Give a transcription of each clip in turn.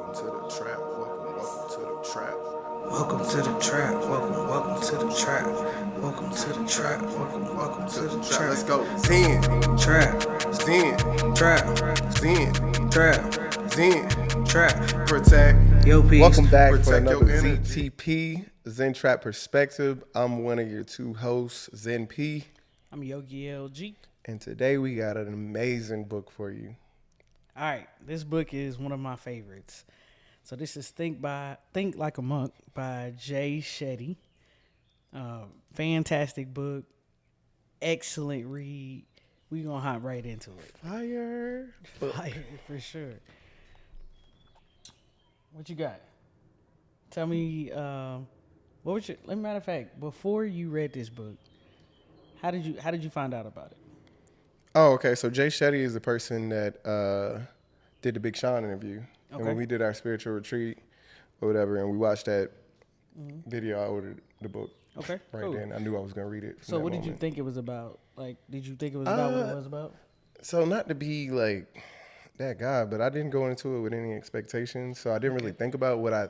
Welcome to the trap. Welcome to the trap. Welcome to the trap. Welcome to the trap. Welcome to the trap. Welcome to the trap. Let's go. Zen. Trap. Zen. Trap. Zen. Trap. Zen. Trap. Protect. Yo, peace. Welcome back for Protect another your energy. ZTP, Zen Trap Perspective. I'm one of your two hosts, Zen P. I'm Yogi LG. And today we got an amazing book for you. All right, this book is one of my favorites. So this is Think Like a Monk by Shetty. Fantastic book, excellent read. We gonna hop right into it. Fire. Fire for sure. What you got? Tell me. What was your? Matter of fact, before you read this book, how did you find out about it? Oh, okay. So Jay Shetty is the person that did the Big Sean interview. And when we did our spiritual retreat or whatever, and we watched that video, I ordered the book. Okay, right cool. then. I knew I was going to read it. So what did you think it was about? Like, did you think it was about what it was about? So not to be like that guy, but I didn't go into it with any expectations. So I didn't really think about what I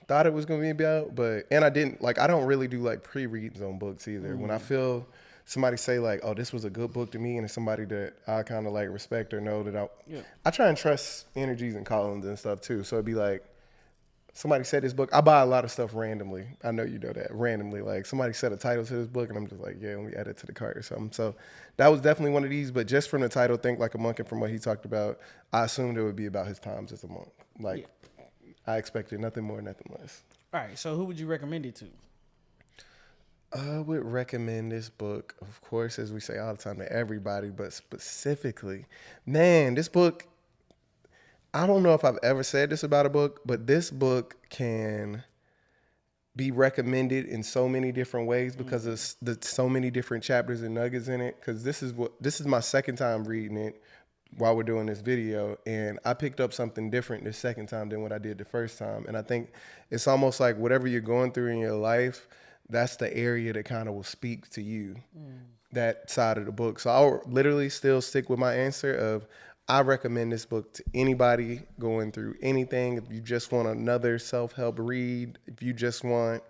thought it was going to be about. And I didn't, like, I don't really do like pre-reads on books either. When I feel somebody say like, oh, this was a good book to me, and it's somebody that I kind of like respect or know that I try and trust energies and callings and stuff too. So it'd be like, somebody said this book. I buy a lot of stuff randomly. I know you know that. Randomly. Like somebody said a title to this book and I'm just like, yeah, let me add it to the cart or something. So that was definitely one of these. But just from the title, Think Like a Monk, and from what he talked about, I assumed it would be about his times as a monk. Like I expected nothing more, nothing less. All right. So who would you recommend it to? I would recommend this book, of course, as we say all the time, to everybody, but specifically, man, this book, I don't know if I've ever said this about a book, but this book can be recommended in so many different ways because of so many different chapters and nuggets in it. Because this is my second time reading it while we're doing this video, and I picked up something different the second time than what I did the first time. And I think it's almost like whatever you're going through in your life, that's the area that kind of will speak to you, that side of the book. So I'll literally still stick with my answer of, I recommend this book to anybody going through anything. If you just want another self-help read, if you just want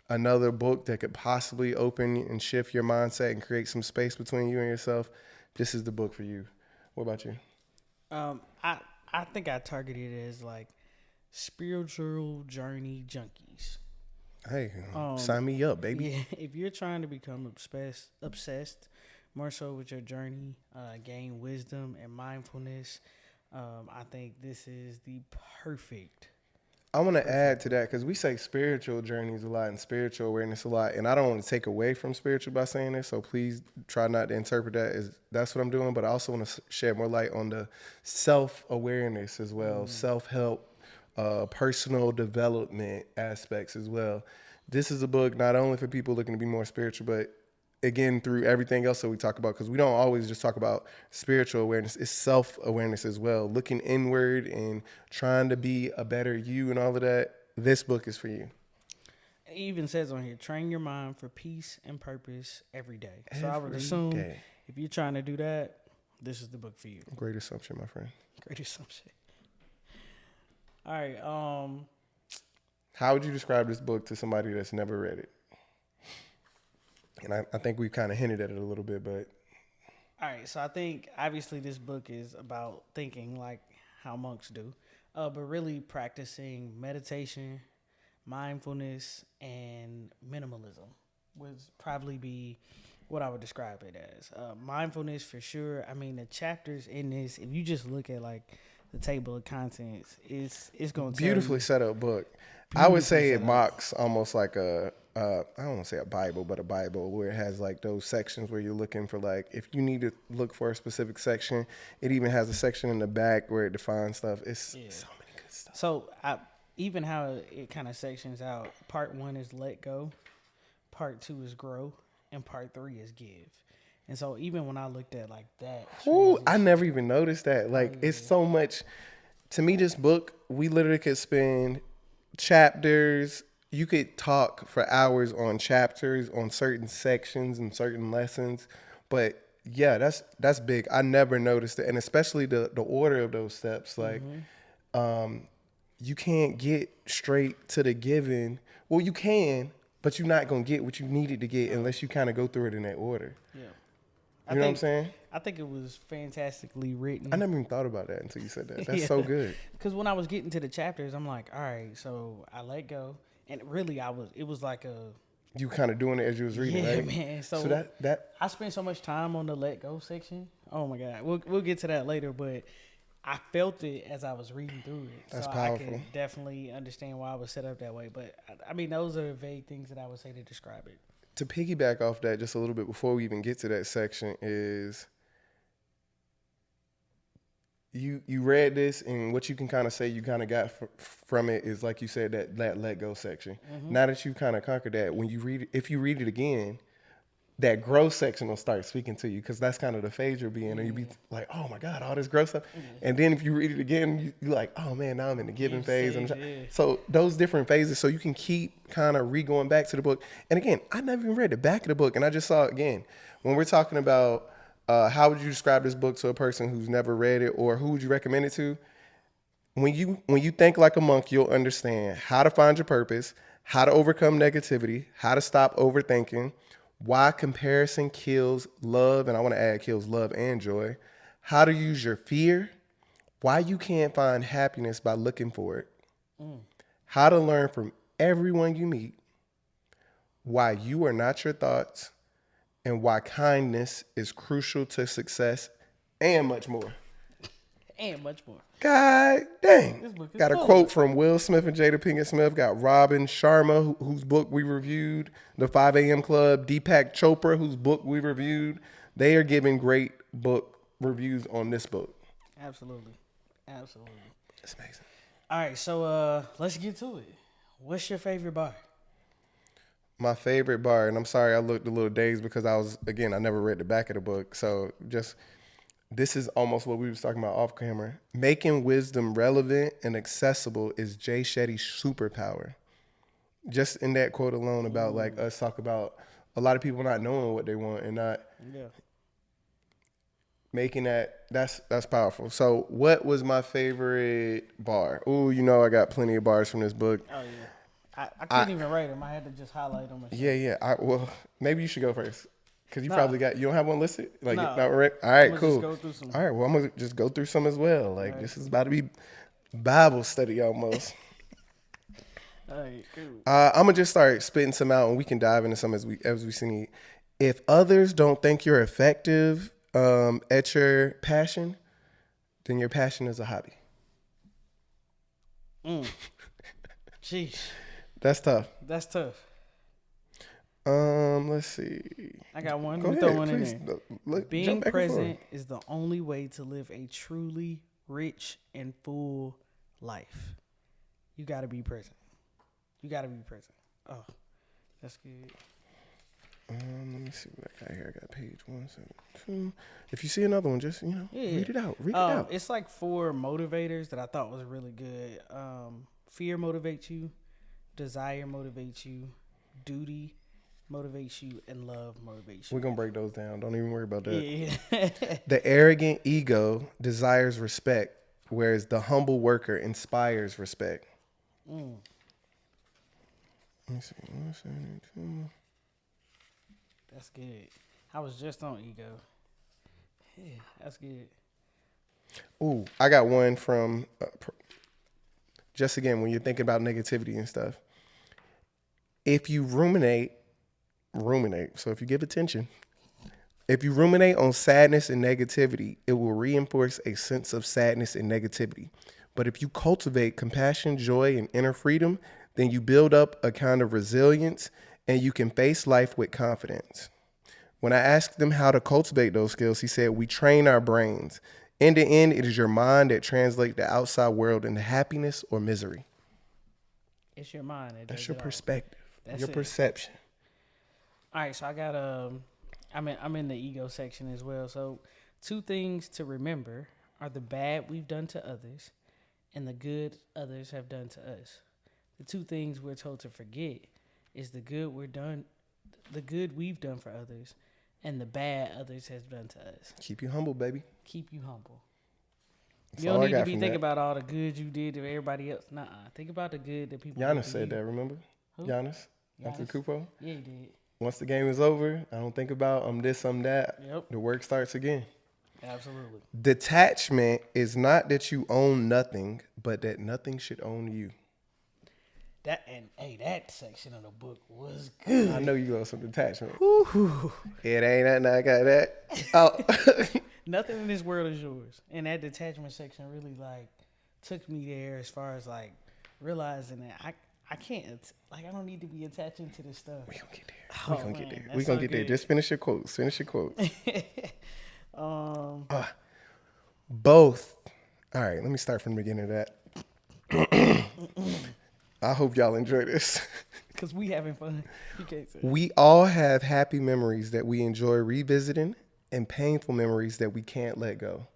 another book that could possibly open and shift your mindset and create some space between you and yourself, this is the book for you. What about you? I think I targeted it as like spiritual journey junkies. Hey, sign me up, baby. Yeah, if you're trying to become obsessed more so with your journey, gain wisdom and mindfulness, I think this is the perfect. I want to add to that because we say spiritual journeys a lot and spiritual awareness a lot, and I don't want to take away from spiritual by saying this, so please try not to interpret that as that's what I'm doing, but I also want to shed more light on the self-awareness as well, self-help, personal development aspects as well. This is a book not only for people looking to be more spiritual, but again, through everything else that we talk about, because we don't always just talk about spiritual awareness, it's self-awareness as well. Looking inward and trying to be a better you and all of that, this book is for you. It even says on here, train your mind for peace and purpose every day. So I would assume if you're trying to do that, this is the book for you. Great assumption, my friend. Great assumption. All right. How would you describe this book to somebody that's never read it? And I think we kind of hinted at it a little bit, but. All right, so I think obviously this book is about thinking like how monks do, but really practicing meditation, mindfulness, and minimalism would probably be what I would describe it as. Mindfulness for sure. I mean, the chapters in this, if you just look at like the table of contents, it's going to beautifully set up book. I would say it mocks almost like a. I don't want to say a Bible, but a Bible where it has like those sections where you're looking for like, if you need to look for a specific section, it even has a section in the back where it defines stuff. It's so many good stuff. So even how it kind of sections out, part 1 is let go, part 2 is grow, and part 3 is give. And so even when I looked at like that. Ooh, I never even noticed that. Like it's so much, to me, this book, we literally could spend chapters. You could talk for hours on chapters, on certain sections and certain lessons, but yeah, that's big. I never noticed it, and especially the order of those steps. Like, you can't get straight to the giving. Well, you can, but you're not gonna get what you needed to get unless you kind of go through it in that order. Yeah. You know what I'm saying? I think it was fantastically written. I never even thought about that until you said that. That's Yeah. so good. Because when I was getting to the chapters, I'm like, all right, so I let go, and really, it was like a You kind of doing it as you was reading, yeah, right? man. So that I spent so much time on the let go section. Oh my god, we'll get to that later, but I felt it as I was reading through it. That's so powerful. I could definitely understand why I was set up that way. But I mean, those are vague things that I would say to describe it. To piggyback off that just a little bit before we even get to that section is you read this, and what you can kind of say you kind of got from it is, like you said, that let go section. Now that you kind of conquered that, when you read it, if you read it again, that growth section will start speaking to you, because that's kind of the phase you'll be in, and you'll be like, oh my God, all this growth stuff. And then if you read it again, you're like, oh man, now I'm in the giving phase. So those different phases, so you can keep kind of going back to the book. And again, I never even read the back of the book, and I just saw it again. When we're talking about how would you describe this book to a person who's never read it, or who would you recommend it to? When you think like a monk, you'll understand how to find your purpose, how to overcome negativity, how to stop overthinking, why comparison kills love, and I want to add kills love and joy, how to use your fear, why you can't find happiness by looking for it, how to learn from everyone you meet, why you are not your thoughts, and why kindness is crucial to success, and much more. And much more. God dang. This book is Got a full. quote from Will Smith and Jada Pinkett Smith. Got Robin Sharma, whose book we reviewed. The 5 a.m. Club. Deepak Chopra, whose book we reviewed. They are giving great book reviews on this book. Absolutely. Absolutely. It's amazing. All right, so let's get to it. What's your favorite bar? My favorite bar, and I'm sorry I looked a little dazed because I never read the back of the book. So this is almost what we was talking about off camera. Making wisdom relevant and accessible is Jay Shetty's superpower. Just in that quote alone about like us talk about a lot of people not knowing what they want and not making that's powerful. So what was my favorite bar? Ooh, I got plenty of bars from this book. Oh, yeah. I couldn't even write them. I had to just highlight them. Yeah. Well, maybe you should go first. Because you Nah. probably you don't have one listed? Like, Nah. not right? All right, I'ma cool. just go through some. All right, well, I'm going to just go through some as well. Like, Right. this is about to be Bible study almost. All right, cool. I'm going to just start spitting some out, and we can dive into some as we see. If others don't think you're effective at your passion, then your passion is a hobby. Jeez. That's tough. That's tough. Let's see. I got one. Go Let me ahead, throw one please. in there. Being Being present is the only way to live a truly rich and full life. You got to be present. You got to be present. Oh, that's good. Let me see what I got here. I got page 172. If you see another one, just read it out. Read it out. It's like 4 motivators that I thought was really good. Fear motivates you, desire motivates you, duty motivates you, and love motivates you. We're gonna break those down. Don't even worry about that. Yeah. The arrogant ego desires respect, whereas the humble worker inspires respect. Let me see. 172. That's good. I was just on ego. Yeah, that's good. Ooh, I got one from, just again, when you're thinking about negativity and stuff. If you ruminate, so if you give attention, if you ruminate on sadness and negativity, it will reinforce a sense of sadness and negativity. But if you cultivate compassion, joy, and inner freedom, then you build up a kind of resilience and you can face life with confidence. When I asked him how to cultivate those skills, he said, we train our brains. In the end, it is your mind that translates the outside world into happiness or misery. It's your mind. That's your perspective, That's your it. perception. All right, so I got I'm in the ego section as well. So 2 things to remember are the bad we've done to others and the good others have done to us. The 2 things we're told to forget is the good we've done for others and the bad others has done to us. Keep you humble, baby. Keep you humble. You don't need to be thinking about all the good you did to everybody else. Nuh-uh. Think about the good that people did Giannis to said you. that, remember? Who? Giannis Giannis? Antetokounmpo. Yeah, he did. Once the game is over, I don't think about this, that. Yep. The work starts again. Absolutely. Detachment is not that you own nothing, but that nothing should own you. That section of the book was good. I know you love some detachment. Woo-hoo. It ain't nothing I got that. Oh. Nothing in this world is yours. And that detachment section really like took me there as far as like realizing that I can't, like, I don't need to be attaching to this stuff. We gonna get there. Oh, We gonna man, get there. that's We gonna so get there. good. Just finish your quotes. Finish your quotes. Both. All right, let me start from the beginning of that. I hope y'all enjoy this. Because we having fun. You can't say. We all have happy memories that we enjoy revisiting and painful memories that we can't let go.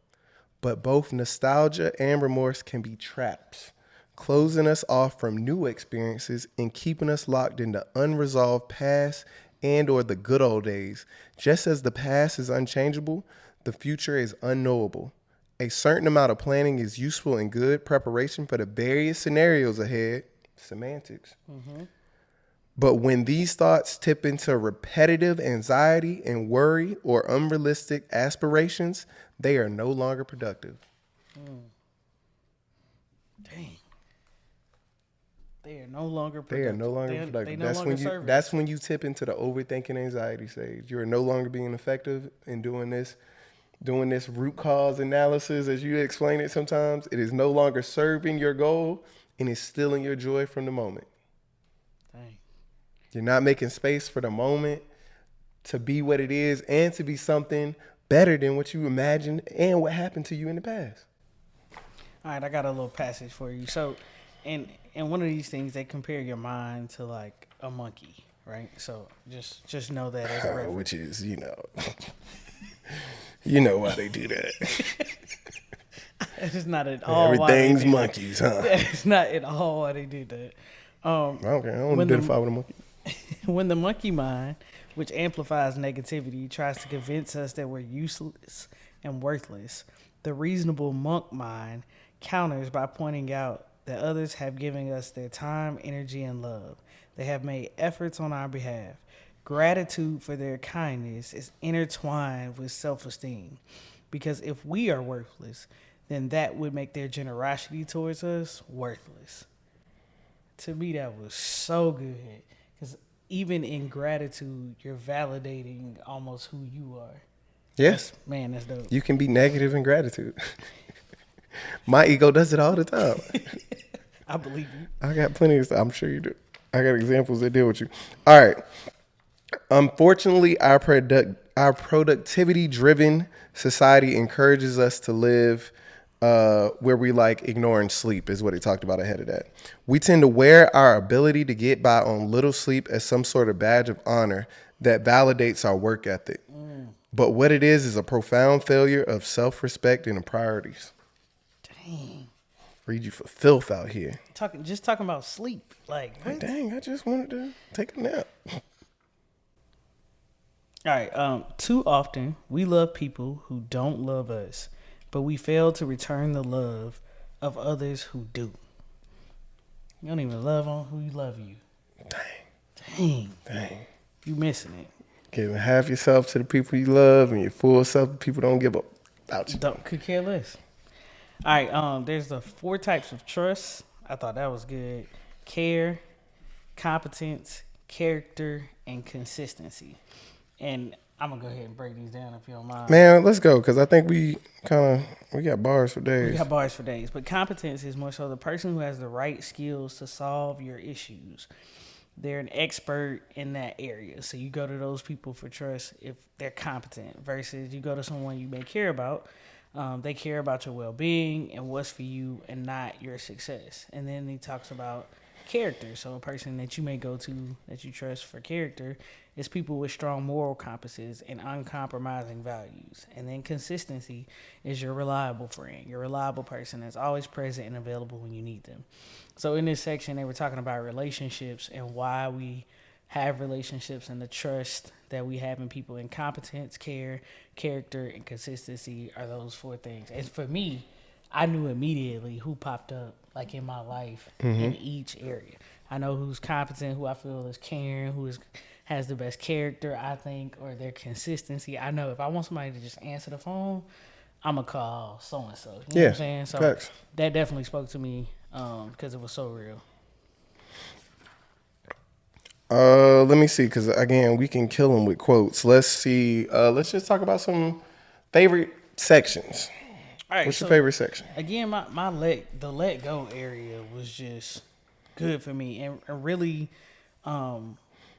But both nostalgia and remorse can be traps, closing us off from new experiences and keeping us locked in the unresolved past and or the good old days. Just as the past is unchangeable, the future is unknowable. A certain amount of planning is useful and good preparation for the various scenarios ahead. Semantics. But when these thoughts tip into repetitive anxiety and worry or unrealistic aspirations, they are no longer productive. Dang. They are no longer productive. They are no longer productive. They no longer serve That's us. when you tip into the overthinking anxiety stage. You are no longer being effective in doing this root cause analysis as you explain it sometimes. It is no longer serving your goal and is stealing your joy from the moment. Dang. You're not making space for the moment to be what it is and to be something better than what you imagined and what happened to you in the past. All right, I got a little passage for you. So, in one of these things, they compare your mind to like a monkey, right? So just know that as a reference. Which is, you know why they do that. It's not at all. Everything's why they do monkeys, huh? that. It's not at all why they do that. Okay, I don't identify with a monkey. When the monkey mind, which amplifies negativity, tries to convince us that we're useless and worthless, the reasonable monk mind counters by pointing out that others have given us their time, energy, and love. They have made efforts on our behalf. Gratitude for their kindness is intertwined with self-esteem, because if we are worthless, then that would make their generosity towards us worthless. To me, that was so good, because even in gratitude, you're validating almost who you are. Yes. Man, that's dope. You can be negative in gratitude. My ego does it all the time. I believe you. I got plenty of stuff. I'm sure you do. I got examples that deal with you. All right. Unfortunately, our productivity-driven society encourages us to live where we like ignoring sleep, is what he talked about ahead of that. We tend to wear our ability to get by on little sleep as some sort of badge of honor that validates our work ethic. But what it is a profound failure of self-respect and priorities. Dang. Read you for filth out here. Talking about sleep. Like, what? Dang, I just wanted to take a nap. All right. Too often, we love people who don't love us, but we fail to return the love of others who do. You don't even love on who love you. Dang. You missing it. Giving half yourself to the people you love and your full self to people don't give up about you. Could care less. All right. There's the 4 types of trust. I thought that was good. Care, competence, character, and consistency. And I'm going to go ahead and break these down if you don't mind. Man, let's go, because I think we got bars for days. We got bars for days. But competence is more so the person who has the right skills to solve your issues. They're an expert in that area. So you go to those people for trust if they're competent, versus you go to someone you may care about. They care about your well-being and what's for you and not your success. And then he talks about character. So a person that you may go to that you trust for character is people with strong moral compasses and uncompromising values. And then consistency is your reliable friend, your reliable person that's always present and available when you need them. So in this section, they were talking about relationships and why we have relationships and the trust that we have in people. In competence, care, character, and consistency are those 4 things. And for me, I knew immediately who popped up like in my life in each area. I know who's competent, who I feel is caring, has the best character, I think, or their consistency. I know if I want somebody to just answer the phone, I'm gonna call so and so. You know what I'm saying? So facts. that definitely spoke to me because it was so real. Let me see, because again, we can kill them with quotes. Let's see. Let's just talk about some favorite sections. All right, What's so your favorite section? again, the let go area was just good for me, and really,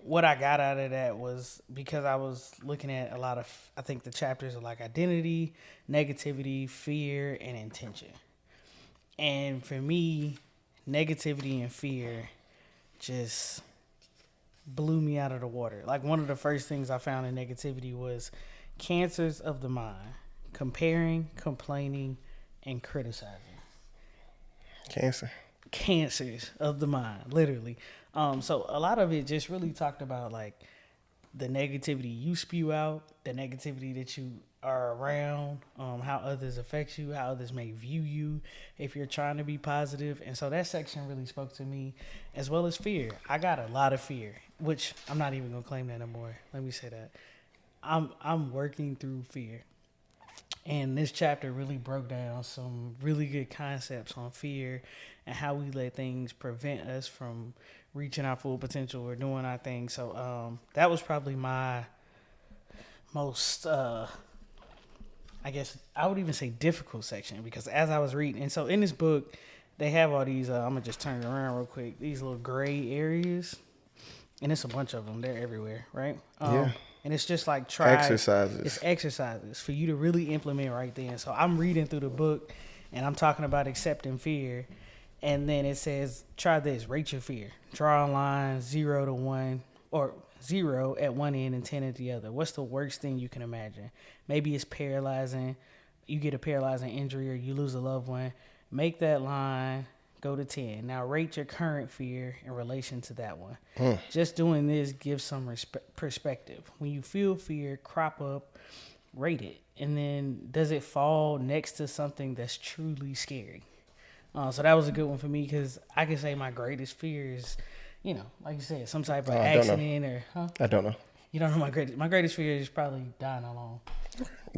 what I got out of that was because I was looking at a lot of, I think the chapters are like identity, negativity, fear, and intention. And for me, negativity and fear just blew me out of the water. Like one of the first things I found in negativity was cancers of the mind, comparing, complaining, and criticizing. Cancers of the mind, literally. So a lot of it just really talked about like the negativity you spew out, the negativity that you are around, how others affect you, how others may view you if you're trying to be positive. And so that section really spoke to me, as well as fear. I got a lot of fear, which I'm not even gonna claim that no more. Let me say that. I'm working through fear. And this chapter really broke down some really good concepts on fear and how we let things prevent us from reaching our full potential or doing our thing. So that was probably my most, I guess I would even say difficult section, because as I was reading, and so in this book, they have all these, I'm going to just turn it around real quick, these little gray areas, and it's a bunch of them. They're everywhere, right? Yeah. And it's just like Exercises. It's exercises for you to really implement right then. So I'm reading through the book, and I'm talking about accepting fear. And then it says, try this, rate your fear. Draw a line 0 to 1, or 0 at one end and 10 at the other. What's the worst thing you can imagine? Maybe it's paralyzing. You get a paralyzing injury or you lose a loved one. Make that line go to 10. Now rate your current fear in relation to that one. Just doing this gives some perspective. When you feel fear crop up, rate it. And then does it fall next to something that's truly scary? So that was a good one for me, because I can say my greatest fear is, like you said, some type of accident or, I don't know. You don't know my greatest fear is probably dying alone.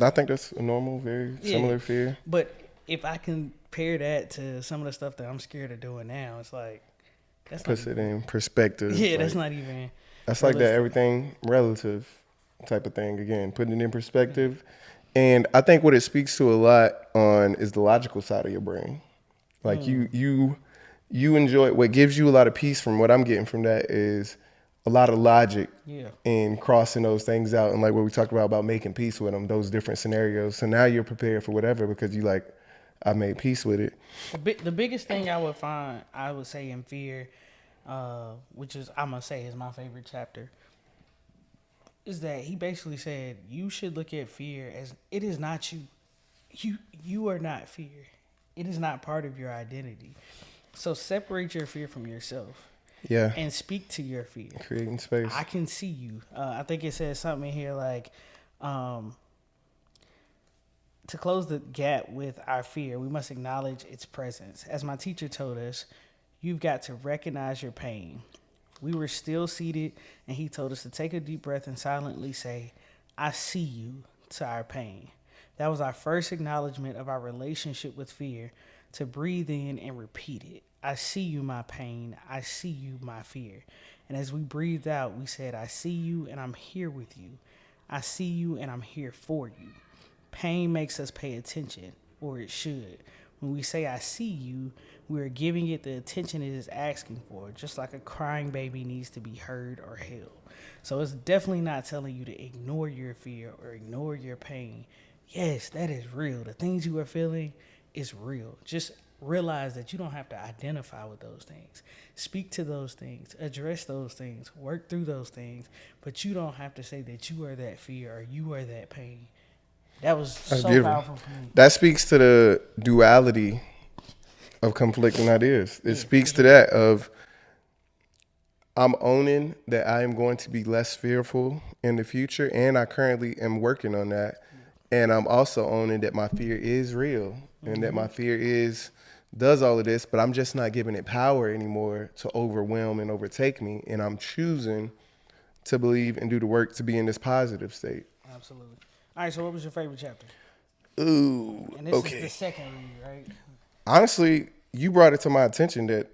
I think that's a normal, very similar fear. But if I compare that to some of the stuff that I'm scared of doing now, it's like, that's puts it in perspective. Yeah, like, that's not even. That's like that everything relative type of thing. Again, putting it in perspective. And I think what it speaks to a lot on is the logical side of your brain. Like you enjoy, what gives you a lot of peace from what I'm getting from that is a lot of logic and crossing those things out. And like what we talked about making peace with them, those different scenarios. So now you're prepared for whatever, because you like, I made peace with it. The biggest thing I would say in fear, which is, I'm going to say is my favorite chapter, is that he basically said you should look at fear as it is not you. You are not fear. It is not part of your identity. So separate your fear from yourself. Yeah. And speak to your fear. Creating space. I can see you. I think it says something in here like, to close the gap with our fear, we must acknowledge its presence. As my teacher told us, you've got to recognize your pain. We were still seated, and he told us to take a deep breath and silently say, I see you, to our pain. That was our first acknowledgement of our relationship with fear, to breathe in and repeat it. I see you, my pain. I see you, my fear. And as we breathed out, we said, I see you and I'm here with you. I see you and I'm here for you. Pain makes us pay attention, or it should. When we say, I see you, we are giving it the attention it is asking for, just like a crying baby needs to be heard or held. So it's definitely not telling you to ignore your fear or ignore your pain. Yes, that is real. The things you are feeling is real. Just realize that you don't have to identify with those things. Speak to those things, address those things, work through those things, but you don't have to say that you are that fear or you are that pain. That's so beautiful. powerful for me. That speaks to the duality of conflicting ideas. It speaks to that of, I'm owning that I am going to be less fearful in the future, and I currently am working on that. And I'm also owning that my fear is real, and that my fear does all of this, but I'm just not giving it power anymore to overwhelm and overtake me, and I'm choosing to believe and do the work to be in this positive state. Absolutely. All right, so what was your favorite chapter? Ooh, And this okay. is the second read, right? Honestly, you brought it to my attention that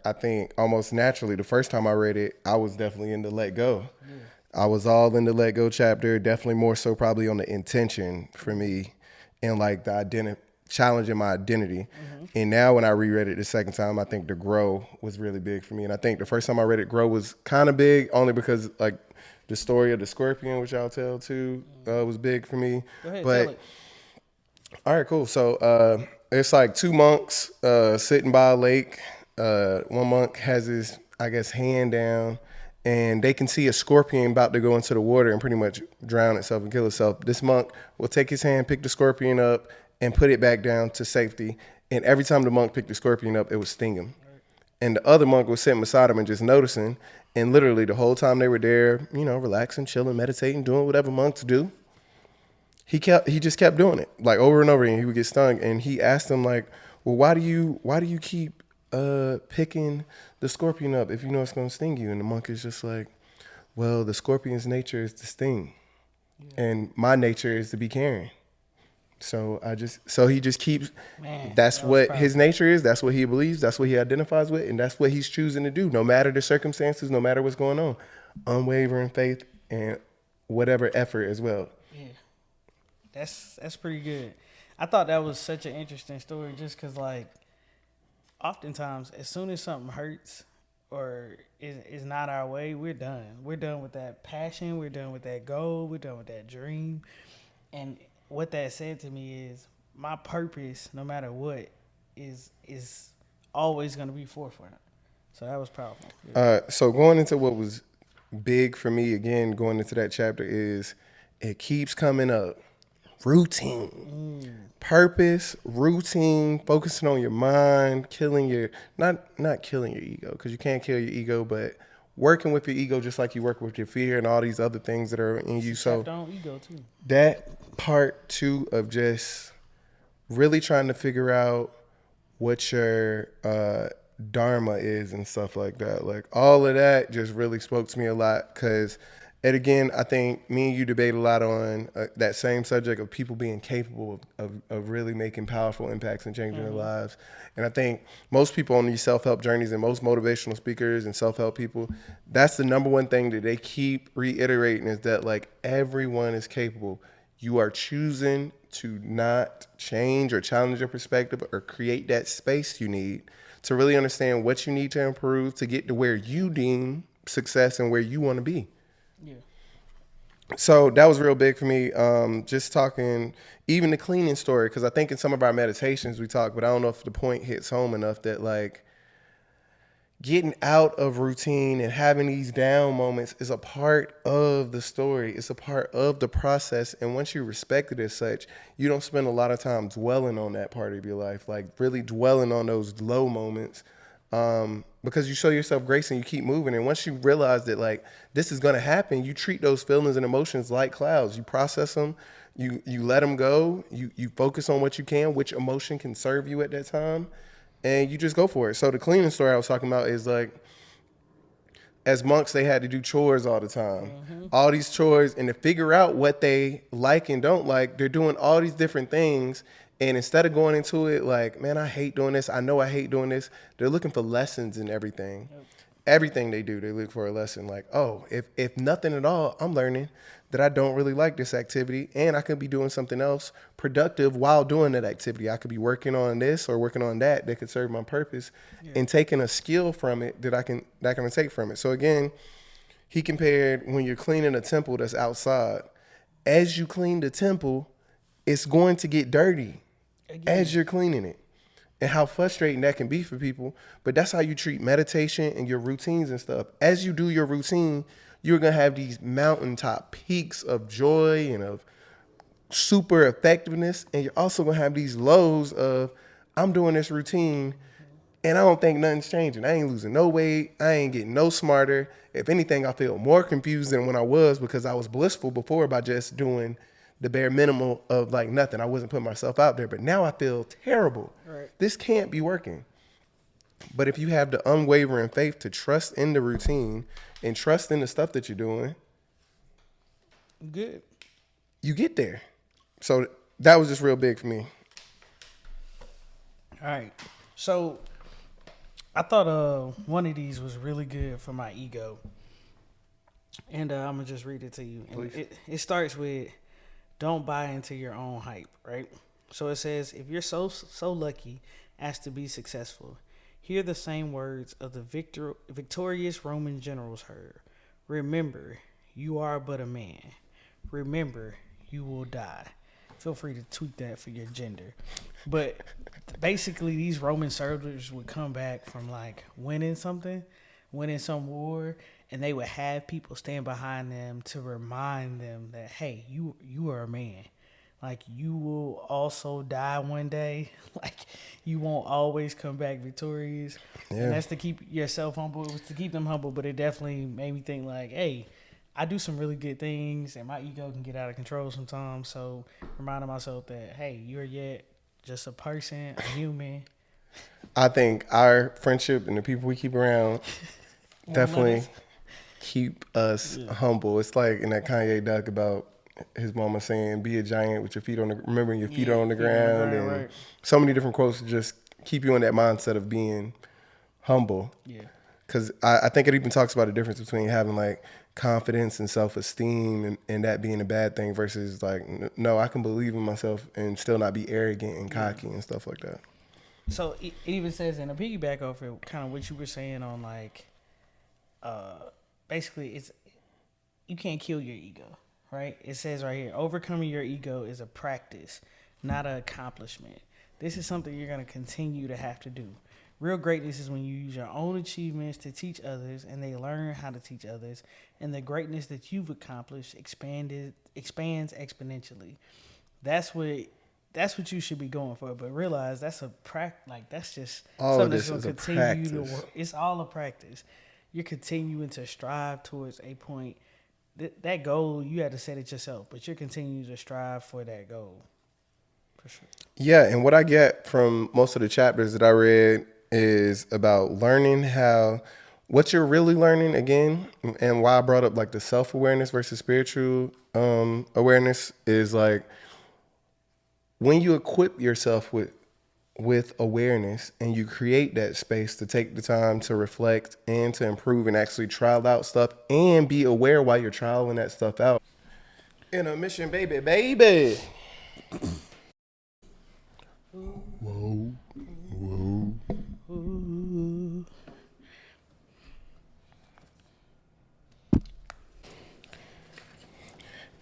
I think almost naturally, the first time I read it, I was definitely in the let go. Yeah. I was all in the let go chapter, definitely more so probably on the intention for me and like the challenging my identity. And now when I reread it the second time, I think the grow was really big for me. And I think the first time I read it, grow was kind of big only because like the story of the scorpion, which I'll tell too, was big for me. Go ahead, but tell it. all right, cool. So it's like two monks sitting by a lake. One monk has his, I guess, hand down, and they can see a scorpion about to go into the water and pretty much drown itself and kill itself. This monk will take his hand, pick the scorpion up, and put it back down to safety. And every time the monk picked the scorpion up, it would sting him. And the other monk was sitting beside him and just noticing. And literally the whole time they were there, you know, relaxing, chilling, meditating, doing whatever monks do. He just kept doing it like over and over again. He would get stung, and he asked him like, "Well, why do you keep picking the scorpion up if you know it's gonna sting you?" And the monk is just like, "Well, the scorpion's nature is to sting, and my nature is to be caring. So he just keeps. That's what his nature is. That's what he believes. That's what he identifies with, and that's what he's choosing to do, no matter the circumstances, no matter what's going on. Unwavering faith and whatever effort as well." Yeah. That's pretty good. I thought that was such an interesting story just because, like, oftentimes, as soon as something hurts or is not our way, we're done. We're done with that passion. We're done with that goal. We're done with that dream. And what that said to me is my purpose, no matter what, is always going to be forefront. So that was powerful. Yeah. So going into what was big for me, again, going into that chapter is it keeps coming up. Routine, purpose, routine, focusing on your mind, killing your, not killing your ego, because you can't kill your ego, but working with your ego just like you work with your fear and all these other things that are in you. So ego too. That part too of just really trying to figure out what your Dharma is and stuff like that. Like all of that just really spoke to me a lot because, and again, I think me and you debate a lot on that same subject of people being capable of really making powerful impacts and changing their lives. And I think most people on these self-help journeys and most motivational speakers and self-help people, that's the number one thing that they keep reiterating is that like everyone is capable. You are choosing to not change or challenge your perspective or create that space you need to really understand what you need to improve to get to where you deem success and where you want to be. Yeah. So that was real big for me. Just talking, even the cleaning story, because I think in some of our meditations we talk, but I don't know if the point hits home enough that like getting out of routine and having these down moments is a part of the story. It's a part of the process. And once you respect it as such, you don't spend a lot of time dwelling on that part of your life, like really dwelling on those low moments. Because you show yourself grace and you keep moving. And once you realize that like this is going to happen, you treat those feelings and emotions like clouds. You process them, you let them go, you focus on what you can, which emotion can serve you at that time, and you just go for it. So the cleaning story I was talking about is like, as monks, they had to do chores all the time. All these chores, and to figure out what they like and don't like, they're doing all these different things. And instead of going into it like, man, I hate doing this. I know I hate doing this. They're looking for lessons in everything. Yep. Everything they do, they look for a lesson. Like, oh, if nothing at all, I'm learning that I don't really like this activity and I could be doing something else productive while doing that activity. I could be working on this or working on that could serve my purpose and taking a skill from it that I can take from it. So again, he compared when you're cleaning a temple that's outside, as you clean the temple, it's going to get dirty. As you're cleaning it, and how frustrating that can be for people. But that's how you treat meditation and your routines and stuff. As you do your routine, you're going to have these mountaintop peaks of joy and of super effectiveness. And you're also going to have these lows of, I'm doing this routine and I don't think nothing's changing. I ain't losing no weight. I ain't getting no smarter. If anything, I feel more confused than when I was because I was blissful before by just doing the bare minimum of like nothing. I wasn't putting myself out there, but now I feel terrible. Right. This can't be working. But if you have the unwavering faith to trust in the routine and trust in the stuff that you're doing, Good. you get there. So that was just real big for me. All right. So I thought one of these was really good for my ego. And I'm going to just read it to you. And it starts with, don't buy into your own hype, right? So it says, if you're so lucky as to be successful, hear the same words of the victorious Roman generals heard. Remember, you are but a man. Remember, you will die. Feel free to tweet that for your gender. But basically, these Roman soldiers would come back from like winning some war, and they would have people stand behind them to remind them that, hey, you are a man. Like, you will also die one day. Like, you won't always come back victorious. Yeah. And that's to keep yourself humble. It was to keep them humble, but it definitely made me think like, hey, I do some really good things, and my ego can get out of control sometimes. So reminding myself that, hey, you're yet just a person, a human. I think our friendship and the people we keep around definitely keep us humble. It's like in that Kanye doc about his mama saying, be a giant with your feet on the, remembering your feet are on the ground. And right. So many different quotes to just keep you in that mindset of being humble. Yeah. Because I think it even talks about the difference between having like confidence and self-esteem and that being a bad thing versus like, no, I can believe in myself and still not be arrogant and cocky and stuff like that. So it even says, in a piggyback off it, kind of what you were saying on like, basically it's, you can't kill your ego, right? It says right here, overcoming your ego is a practice, not an accomplishment. This is something you're going to continue to have to do. Real greatness is when you use your own achievements to teach others, and they learn how to teach others, and the greatness that you've accomplished expands exponentially. That's what you should be going for. But realize that's that's just something that's going to continue to work. It's all a practice. You're continuing to strive towards a point. That goal, you had to set it yourself, but you're continuing to strive for that goal. For sure. Yeah, and what I get from most of the chapters that I read is about learning what you're really learning again, and why I brought up like the self-awareness versus spiritual awareness is like when you equip yourself with awareness and you create that space to take the time to reflect and to improve and actually trial out stuff and be aware while you're trialing that stuff out. In a mission, baby. Whoa.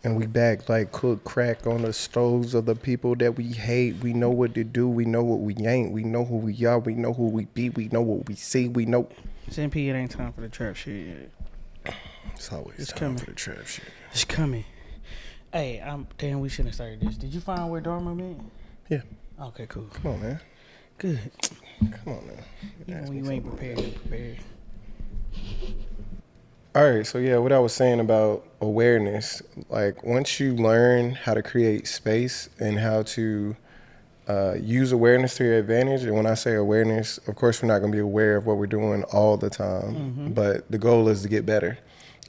And we back like cook crack on the stoves of the people that we hate. We know what to do. We know what we ain't. We know who we are. We know who we be. We know what we see. We know. Zen P, it ain't time for the trap shit yet. It's always time for the trap shit. It's coming. Hey, damn, we shouldn't have started this. Did you find where Dharma meant? Yeah. Okay, cool. Come on, man. Good. Come on, man. Even when you ain't prepared, you're prepared. All right, so yeah, what I was saying about awareness, like once you learn how to create space and how to use awareness to your advantage, and when I say awareness, of course we're not going to be aware of what we're doing all the time, but the goal is to get better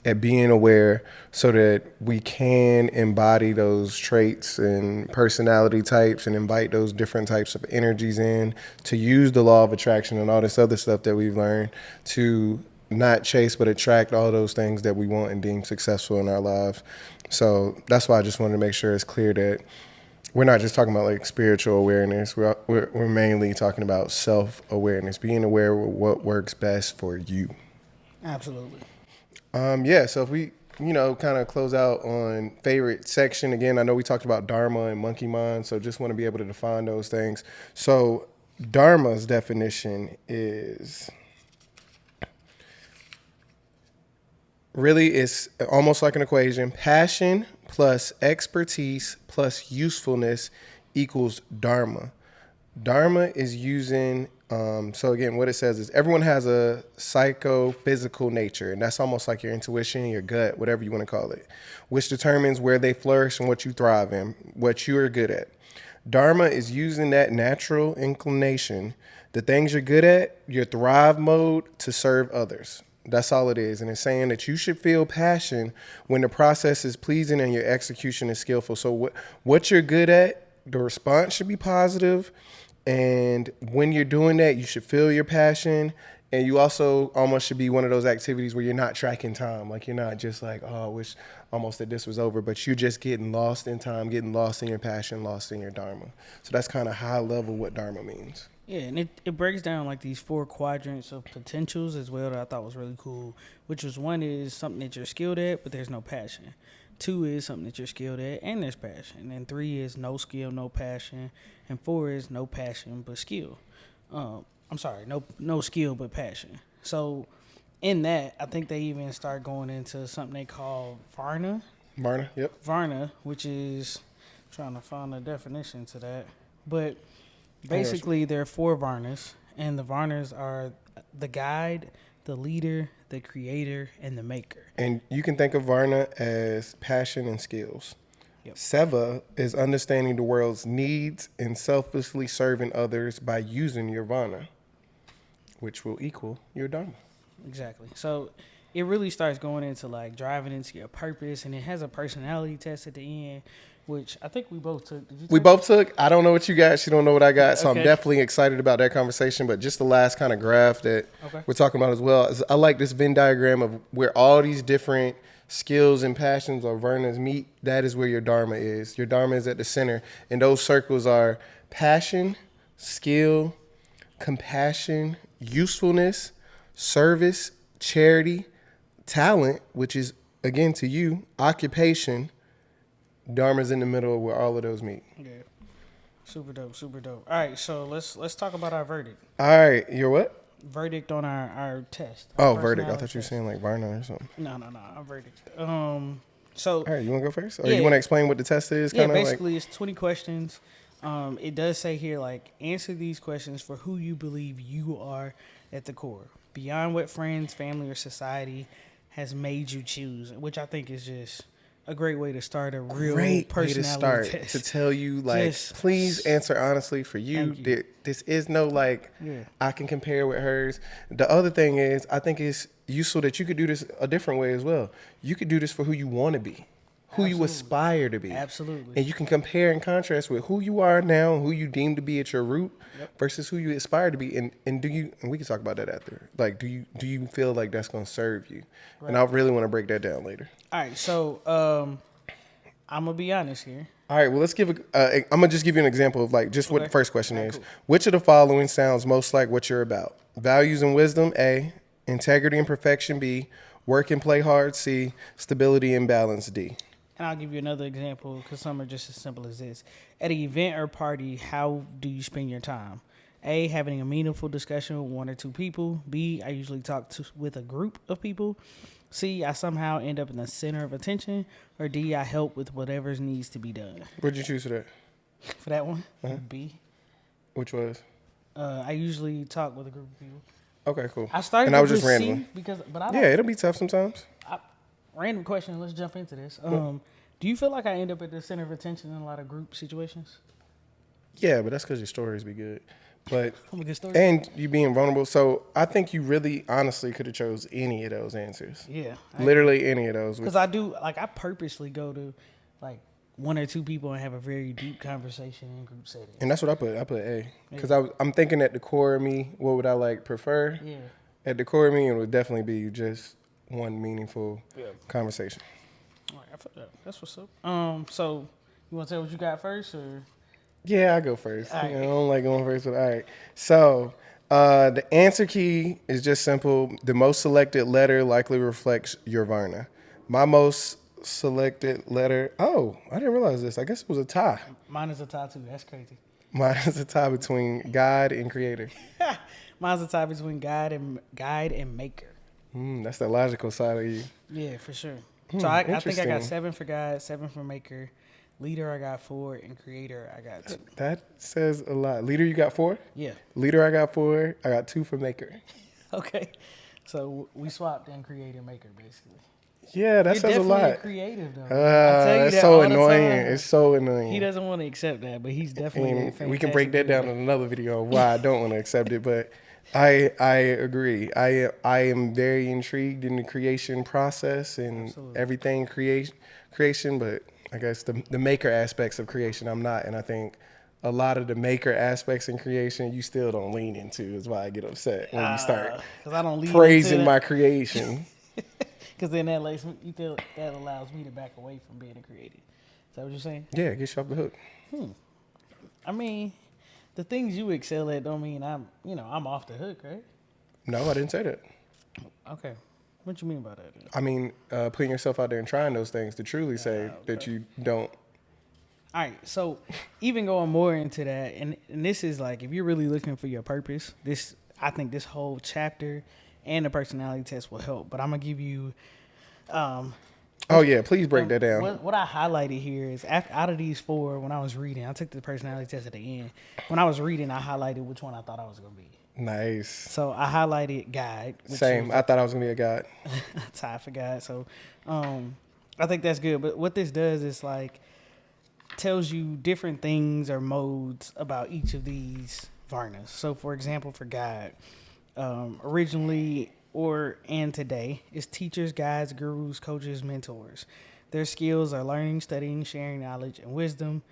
at being aware so that we can embody those traits and personality types and invite those different types of energies in, to use the law of attraction and all this other stuff that we've learned to not chase but attract all those things that we want and deem successful in our lives. So that's why I just wanted to make sure it's clear that we're not just talking about like spiritual awareness. We're mainly talking about self-awareness, being aware of what works best for you. Absolutely. Yeah, so if we, kind of close out on favorite section, again, I know we talked about Dharma and monkey mind, so just want to be able to define those things. So Dharma's definition is really, it's almost like an equation. Passion plus expertise plus usefulness equals Dharma. Dharma is using, so again, what it says is everyone has a psychophysical nature, and that's almost like your intuition, your gut, whatever you want to call it, which determines where they flourish and what you thrive in, what you are good at. Dharma is using that natural inclination, the things you're good at, your thrive mode to serve others. That's all it is. And it's saying that you should feel passion when the process is pleasing and your execution is skillful. So what you're good at, the response should be positive. And when you're doing that, you should feel your passion. And you also almost should be one of those activities where you're not tracking time. Like you're not just like, oh, I wish almost that this was over, but you're just getting lost in time, getting lost in your passion, lost in your Dharma. So that's kind of high level what Dharma means. Yeah, and it breaks down like these 4 quadrants of potentials as well that I thought was really cool, which was 1 is something that you're skilled at, but there's no passion. 2 is something that you're skilled at and there's passion. And then 3 is no skill, no passion. And 4 is no passion, but skill. No skill, but passion. So in that, I think they even start going into something they call Varna. Varna, yep. Varna, which is, I'm trying to find a definition to that. But basically, there are 4 Varnas, and the Varnas are the guide, the leader, the creator, and the maker. And you can think of Varna as passion and skills. Yep. Seva is understanding the world's needs and selflessly serving others by using your Varna, which will equal your Dharma. Exactly. So it really starts going into like driving into your purpose, and it has a personality test at the end, which I think we both took. Did you We take both took. I don't know what you got. She don't know what I got. So Okay. I'm definitely excited about that conversation. But just the last kind of graph that Okay. we're talking about as well is I like this Venn diagram of where all these different skills and passions or Vernas meet. That is where your Dharma is. Your Dharma is at the center. And those circles are passion, skill, compassion, usefulness, service, charity, talent, which is, again, to you, occupation. Dharma's in the middle of where all of those meet. Yeah. Super dope, super dope. All right, so let's talk about our verdict. All right, your what? Verdict on our test. Oh, Our verdict. I personality thought you were test. saying like Varna or something. No, our verdict. So All right, you want to go first? Or Yeah. you want to explain what the test is? yeah, Kind of like. basically it's 20 questions. It does say here like answer these questions for who you believe you are at the core, beyond what friends, family, or society has made you choose, which I think is just a great way to start a real Great way to personality start test. to tell you like, Just- please answer honestly. For you, Thank you. this is no like Yeah. I can compare with hers. The other thing is, I think it's useful that you could do this a different way as well. You could do this for who you want to be, who you Absolutely. aspire to be. Absolutely. And you can compare and contrast with who you are now, who you deem to be at your root, Yep. versus who you aspire to be. And do you? And we can talk about that after. Like, do you feel like that's going to serve you? And I really want to break that down later. All right, so I'm gonna be honest here. All right. Well, let's give. I'm gonna just give you an example of like just what Okay. the first question All right, is. cool. Which of the following sounds most like what you're about? Values and wisdom, A. Integrity and perfection, B. Work and play hard, C. Stability and balance, D. And I'll give you another example because some are just as simple as this. At an event or party, how do you spend your time? A, having a meaningful discussion with 1 or 2 people. B, I usually talk with a group of people. C, I somehow end up in the center of attention. Or D, I help with whatever needs to be done. What'd you choose for that? For that one, B, Which was? I usually talk with a group of people. Okay, cool. I started and I was with just random. C because, but I Yeah, don't, it'll be tough sometimes. random question. Let's jump into this. Do you feel like I end up at the center of attention in a lot of group situations? Yeah, but that's because your stories be good. But I'm a good story. and you being vulnerable. So I think you really honestly could have chose any of those answers. Yeah. Literally any of those. Because I do, like, I purposely go to, like, 1 or 2 people and have a very deep conversation in group settings. And that's what I put. I put A. Because I'm thinking at the core of me, what would I like prefer? Yeah. At the core of me, it would definitely be just one meaningful conversation. All right, I feel that. That's what's up. So, you want to tell what you got first, or? Yeah, I go first. All right. I don't like going first, but all right. So the answer key is just simple. The most selected letter likely reflects your Varna. My most selected letter, oh, I didn't realize this. I guess it was a tie. Mine is a tie, too. That's crazy. Mine is a tie between God and Creator. Mine's a tie between guide and maker. That's the logical side of you. Yeah, for sure. So I think I got interesting. 7 for guide, 7 for maker. Leader, I got 4, and creator, I got 2. That says a lot. Leader, you got 4? Yeah. Leader, I got 4. I got 2 for maker. Okay. So we swapped in creator maker basically. Yeah, that You're says a definitely lot. a creative though. I tell you It's that so all the annoying. time. It's so annoying. He doesn't want to accept that, but he's definitely. And we can break that down in another video of why I don't want to accept it. But I agree. I am very intrigued in the creation process and Absolutely. everything creation. But I guess the maker aspects of creation, I'm not. And I think a lot of the maker aspects in creation, you still don't lean into. Is why I get upset when you start because I don't lean praising into my creation. Because then that lets me, that allows me to back away from being a creative. Is that what you're saying? Yeah, it gets you off the hook. I mean, the things you excel at don't mean I'm off the hook, right? No, I didn't say that. Okay. What you mean by that? I mean, putting yourself out there and trying those things to truly say that you don't. All right, so even going more into that, and this is like, if you're really looking for your purpose, I think this whole chapter and the personality test will help. But I'm gonna give you. Oh yeah, please break that down. What I highlighted here is out of these 4, when I was reading, I took the personality test at the end. When I was reading, I highlighted which one I thought I was gonna be. Nice. So I highlighted guide. Same. I thought I was gonna be a guide. Tie for guide. So I think that's good. But what this does is like tells you different things or modes about each of these varnas. So for example, for guide, originally and today is teachers, guides, gurus, coaches, mentors. Their skills are learning, studying, sharing knowledge and wisdom.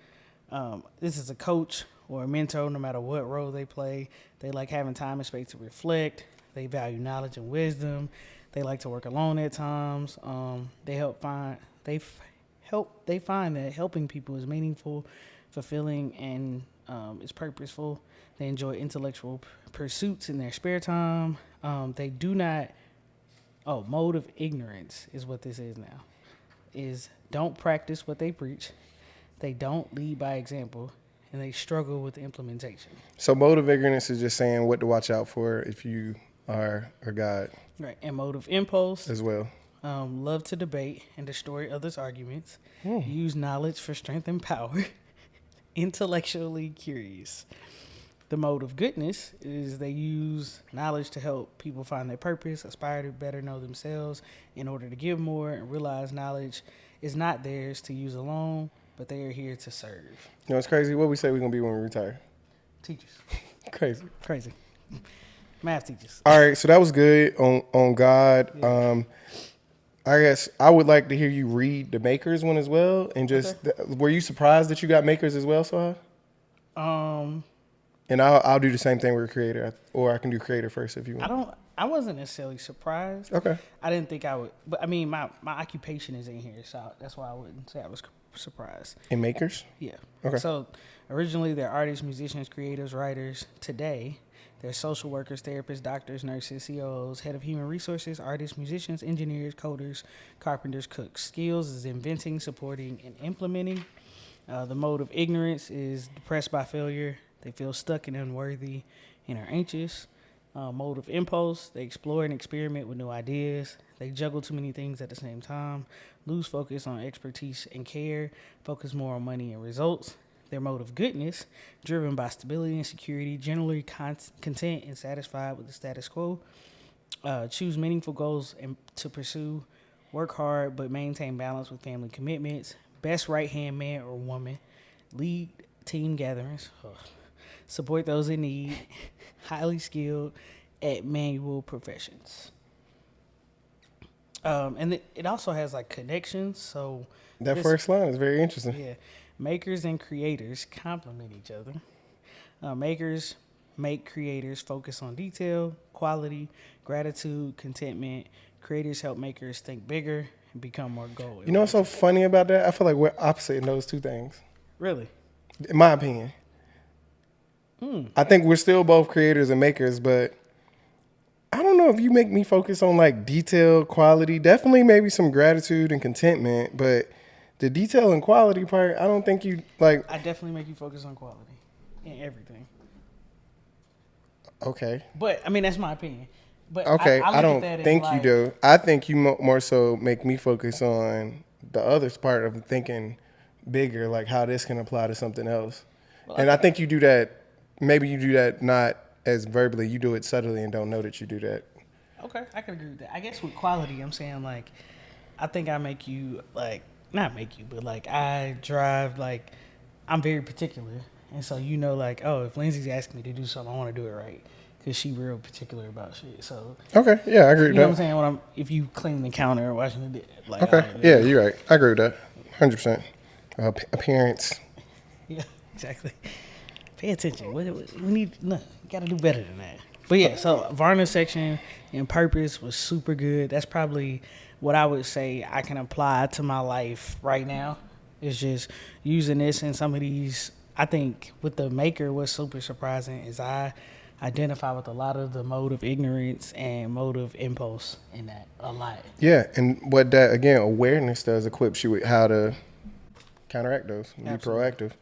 This is a coach or a mentor, no matter what role they play. They like having time and space to reflect. They value knowledge and wisdom. They like to work alone at times. They find that helping people is meaningful, fulfilling, and is purposeful. They enjoy intellectual pursuits in their spare time. They do not. Mode of ignorance is what this is now. Is don't practice what they preach. They don't lead by example, and they struggle with implementation. So mode of ignorance is just saying what to watch out for if you are a guide. Right, and mode of impulse as well. Love to debate and destroy others' arguments. Use knowledge for strength and power. Intellectually curious. The mode of goodness is they use knowledge to help people find their purpose, aspire to better know themselves in order to give more, and realize knowledge is not theirs to use alone, but they are here to serve. You know, it's crazy. What we say we're going to be when we retire. Teachers. Crazy. Math teachers. All right, so that was good on God. Yeah. I guess I would like to hear you read the Makers one as well. And just, were you surprised that you got Makers as well, Soha? And I'll do the same thing with Creator, or I can do Creator first if you want. I wasn't necessarily surprised. Okay. I didn't think I would, but I mean, my occupation is in here, so that's why I wouldn't say I was surprised. In Makers? Yeah. Okay. So originally they're artists, musicians, creators, writers. Today, they're social workers, therapists, doctors, nurses, COOs, head of human resources, artists, musicians, engineers, coders, carpenters, cooks. Skills is inventing, supporting, and implementing. The mode of ignorance is depressed by failure. They feel stuck and unworthy and are anxious. Mode of impulse, they explore and experiment with new ideas. They juggle too many things at the same time, lose focus on expertise and care, focus more on money and results. Their mode of goodness, driven by stability and security, generally content and satisfied with the status quo. Choose meaningful goals and to pursue. Work hard but maintain balance with family commitments. Best right-hand man or woman. Lead team gatherings. Support those in need. Highly skilled at manual professions. And it also has like connections. So that first line is very interesting. Yeah. Makers and creators complement each other. Makers make creators focus on detail, quality, gratitude, contentment. Creators help makers think bigger and become more goal. You know what's so funny about that? I feel like we're opposite in those two things. Really? In my opinion. I think we're still both creators and makers, but I don't know if you make me focus on like detail, quality, definitely maybe some gratitude and contentment, but the detail and quality part, I don't think you like. I definitely make you focus on quality in everything. Okay. But I mean, that's my opinion. But okay, I don't think like, you do. I think you more so make me focus on the other part of thinking bigger, like how this can apply to something else. Well, And I think you do that. Maybe you do that not as verbally. You do it subtly and don't know that you do that. Okay, I can agree with that. I guess with quality, I'm saying like, I think I make you like not make you, but like I drive like I'm very particular, and so like if Lindsay's asking me to do something, I want to do it right because she real particular about shit. So Okay, yeah, I agree with you know that. what I'm saying? If you clean the counter or washing the like Okay, yeah, you're right. I agree with that. 100%. Appearance. Yeah, exactly. Pay attention. We need no. You got to do better than that. But yeah, so Varna's section and purpose was super good. That's probably what I would say I can apply to my life right now. It's just using this and some of these. I think with the maker, what's super surprising is I identify with a lot of the mode of ignorance and mode of impulse in that a lot. Yeah, and what that, again, awareness does equips you with how to counteract those and Absolutely. be proactive.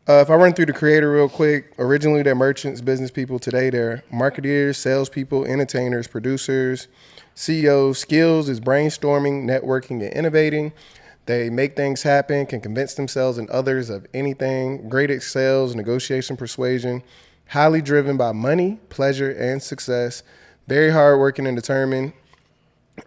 If I run through the creator real quick, originally they're merchants, business people. Today they're marketeers, salespeople, entertainers, producers, CEOs. Skills is brainstorming, networking, and innovating. They make things happen, can convince themselves and others of anything. Great at sales, negotiation, persuasion. Highly driven by money, pleasure, and success. Very hardworking and determined.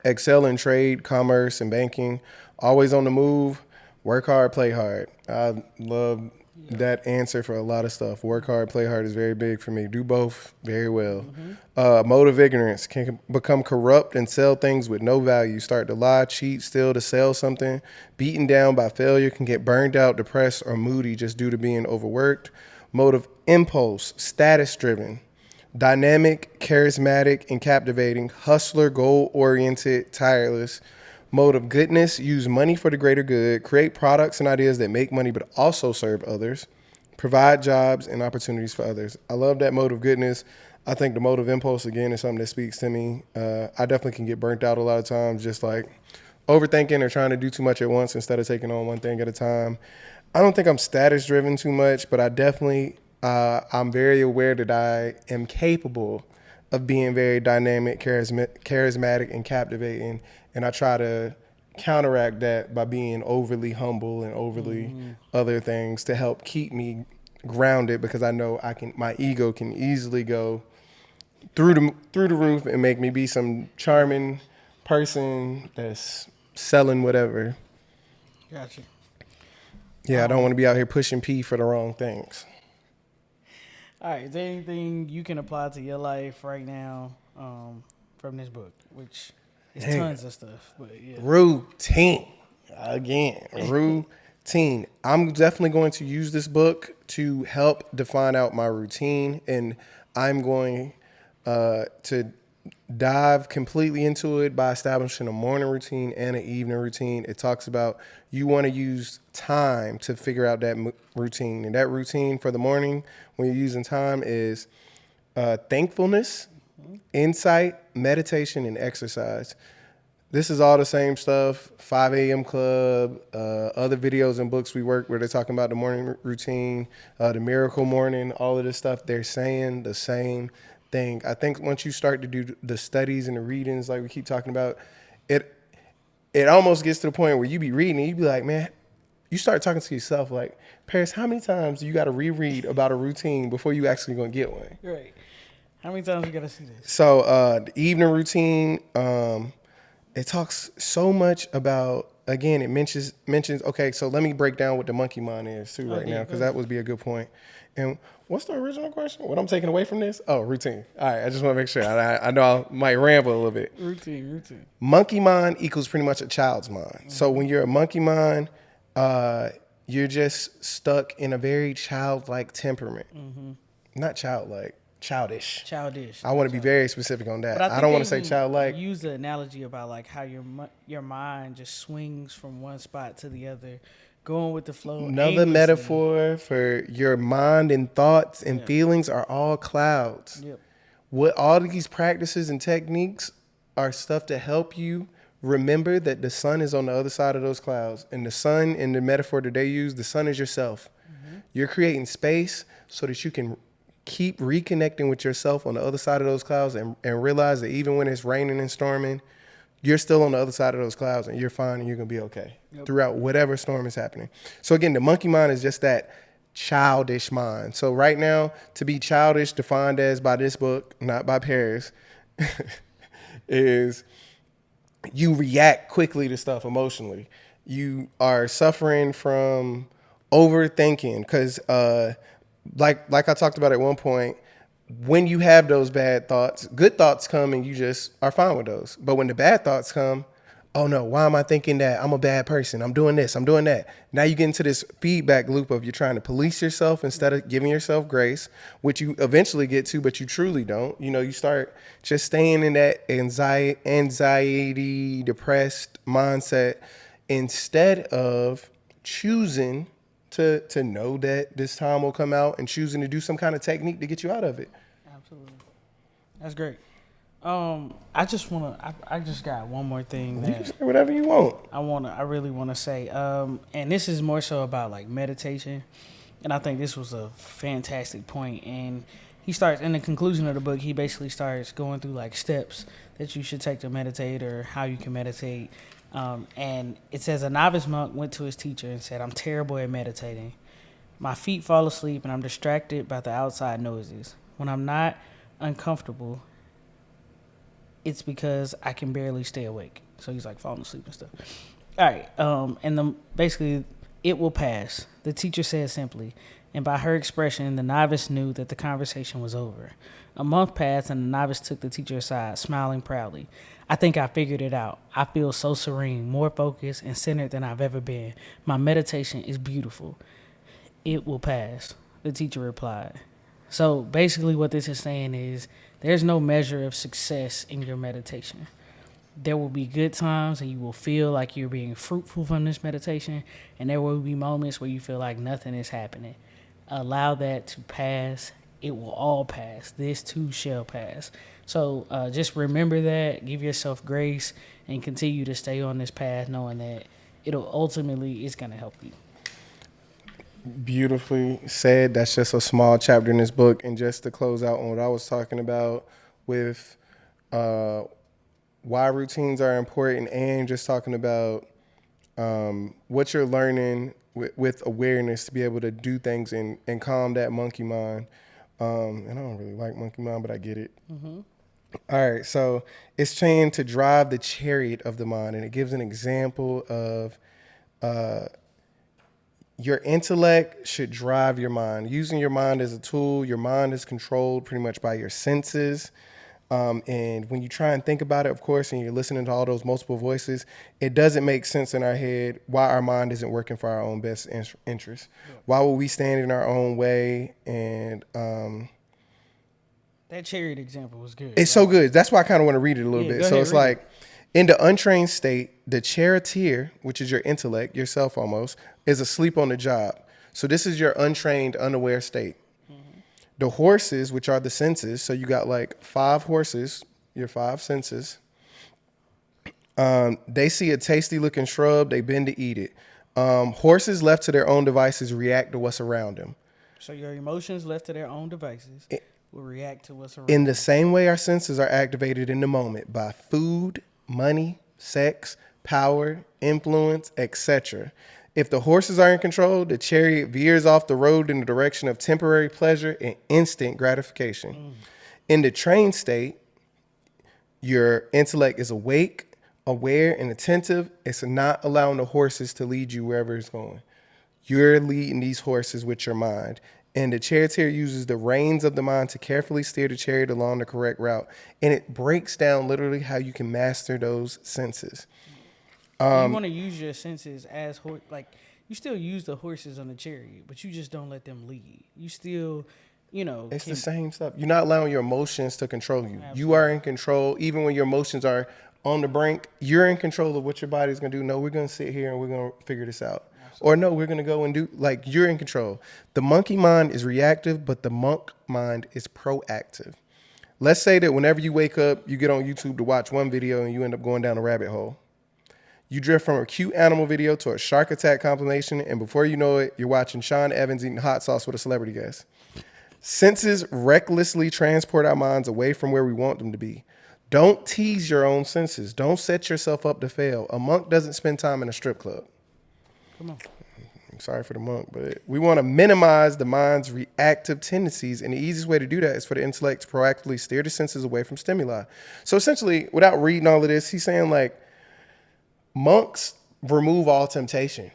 Excel in trade, commerce, and banking. Always on the move. Work hard, play hard. I love that answer for a lot of stuff. Work hard, play hard is very big for me. Do both very well. Mode of ignorance can become corrupt and sell things with no value. Start to lie, cheat, steal to sell something. Beaten down by failure, can get burned out, depressed, or moody just due to being overworked. Mode of impulse, status driven. Dynamic, charismatic, and captivating. Hustler, goal-oriented, tireless. Mode of goodness, use money for the greater good. Create products and ideas that make money but also serve others. Provide jobs and opportunities for others. I love that mode of goodness. I think the mode of impulse, again, is something that speaks to me. I definitely can get burnt out a lot of times, just like overthinking or trying to do too much at once instead of taking on one thing at a time. I don't think I'm status driven too much, but I definitely, I'm very aware that I am capable of being very dynamic, charismatic, and captivating. And I try to counteract that by being overly humble and overly other things to help keep me grounded, because I know my ego can easily go through the roof and make me be some charming person that's selling whatever. Gotcha. Yeah, I don't want to be out here pushing P for the wrong things. All right, is there anything you can apply to your life right now from this book? Which is tons of stuff, but yeah. Routine. Again, routine. I'm definitely going to use this book to help define out my routine, and I'm going to dive completely into it by establishing a morning routine and an evening routine. It talks about you want to use time to figure out that routine, and that routine for the morning when you're using time is thankfulness, insight, meditation, and exercise. This is all the same stuff. 5 a.m. Club, other videos and books we work where they're talking about the morning routine, the miracle morning, all of this stuff. They're saying the same thing. I think once you start to do the studies and the readings, like we keep talking about, it almost gets to the point where you be reading and you be like, man, you start talking to yourself like, Paris, how many times do you got to reread about a routine before you actually going to get one? Right. How many times you got to see this? So the evening routine, it talks so much about, again, it mentions, okay, so let me break down what the monkey mind is too now, because that would be a good point. And what's the original question? What I'm taking away from this? Oh, routine. All right, I just want to make sure. I know I might ramble a little bit. Routine. Monkey mind equals pretty much a child's mind. Mm-hmm. So when you're a monkey mind, you're just stuck in a very childlike temperament. Mm-hmm. Not childlike. Childish. I want to be very specific on that. But I don't want to say childlike. Use the analogy about like how your mind just swings from one spot to the other, going with the flow. Another aimlessly. metaphor for your mind and thoughts and feelings are all clouds. Yep. What all of these practices and techniques are stuff to help you remember that the sun is on the other side of those clouds. And the sun, in the metaphor that they use, the sun is yourself. Mm-hmm. You're creating space so that you can keep reconnecting with yourself on the other side of those clouds and realize that even when it's raining and storming, you're still on the other side of those clouds and you're fine and you're going to be okay throughout whatever storm is happening. So again, the monkey mind is just that childish mind. So right now, to be childish, defined as by this book, not by Paris, is you react quickly to stuff emotionally. You are suffering from overthinking because, like I talked about at one point, when you have those bad thoughts, good thoughts come and you just are fine with those. But when the bad thoughts come, oh no, why am I thinking that? I'm a bad person. I'm doing this. I'm doing that. Now you get into this feedback loop of you're trying to police yourself instead of giving yourself grace, which you eventually get to, but you truly don't. You know, you start just staying in that anxiety, depressed mindset instead of choosing to know that this time will come out and choosing to do some kind of technique to get you out of it. Absolutely. That's great. I just got one more thing You can that say whatever you want. I really wanna say. And this is more so about like meditation. And I think this was a fantastic point. And he starts in the conclusion of the book, he basically starts going through like steps that you should take to meditate or how you can meditate. And it says a novice monk went to his teacher and said, "I'm terrible at meditating. My feet fall asleep and I'm distracted by the outside noises. When I'm not uncomfortable, it's because I can barely stay awake." So he's like falling asleep and stuff. All right. Basically, it will pass, the teacher said simply. And by her expression, the novice knew that the conversation was over. A month passed and the novice took the teacher aside, smiling proudly. "I think I figured it out. I feel so serene, more focused and centered than I've ever been. My meditation is beautiful." "It will pass," the teacher replied. So basically what this is saying is there's no measure of success in your meditation. There will be good times and you will feel like you're being fruitful from this meditation, and there will be moments where you feel like nothing is happening. Allow that to pass. It will all pass. This too shall pass. So just remember that, give yourself grace, and continue to stay on this path knowing that it's going to help you. Beautifully said. That's just a small chapter in this book. And just to close out on what I was talking about with why routines are important, and just talking about what you're learning with awareness to be able to do things and calm that monkey mind. And I don't really like monkey mind, but I get it. Mm-hmm. All right. So it's trained to drive the chariot of the mind. And it gives an example of your intellect should drive your mind. Using your mind as a tool, your mind is controlled pretty much by your senses. And when you try and think about it, of course, and you're listening to all those multiple voices, it doesn't make sense in our head why our mind isn't working for our own best interest. Yeah. Why would we stand in our own way? And that chariot example was good. It's so good. That's why I kind of want to read it a little bit. So it's like, in the untrained state, the charioteer, which is your intellect, yourself almost, is asleep on the job. So this is your untrained, unaware state. The horses, which are the senses, so you got like 5 horses, your 5 senses. They see a tasty looking shrub, they bend to eat it. Horses left to their own devices react to what's around them. So your emotions left to their own devices will react to what's around them. In the same way our senses are activated in the moment by food, money, sex, power, influence, etc. If the horses are in control, the chariot veers off the road in the direction of temporary pleasure and instant gratification. In the trained state, your intellect is awake, aware, and attentive. It's not allowing the horses to lead you wherever it's going. You're leading these horses with your mind. And the charioteer uses the reins of the mind to carefully steer the chariot along the correct route. And it breaks down literally how you can master those senses. You want to use your senses as you still use the horses on the chariot, but you just don't let them lead. You still, it's the same stuff. You're not allowing your emotions to control you. Absolutely. You are in control, even when your emotions are on the brink. You're in control of what your body's gonna do. No, we're gonna sit here and we're gonna figure this out. Absolutely. Or no, we're gonna go and do you're in control. The monkey mind is reactive, but the monk mind is proactive. Let's say that whenever you wake up, you get on YouTube to watch one video and you end up going down a rabbit hole. You drift from a cute animal video to a shark attack compilation, and before you know it, you're watching Sean Evans eating hot sauce with a celebrity guest. Senses recklessly transport our minds away from where we want them to be. Don't tease your own senses. Don't set yourself up to fail. A monk doesn't spend time in a strip club. Come on. I'm sorry for the monk, but we want to minimize the mind's reactive tendencies, and the easiest way to do that is for the intellect to proactively steer the senses away from stimuli. So essentially, without reading all of this, he's saying like monks remove all temptation.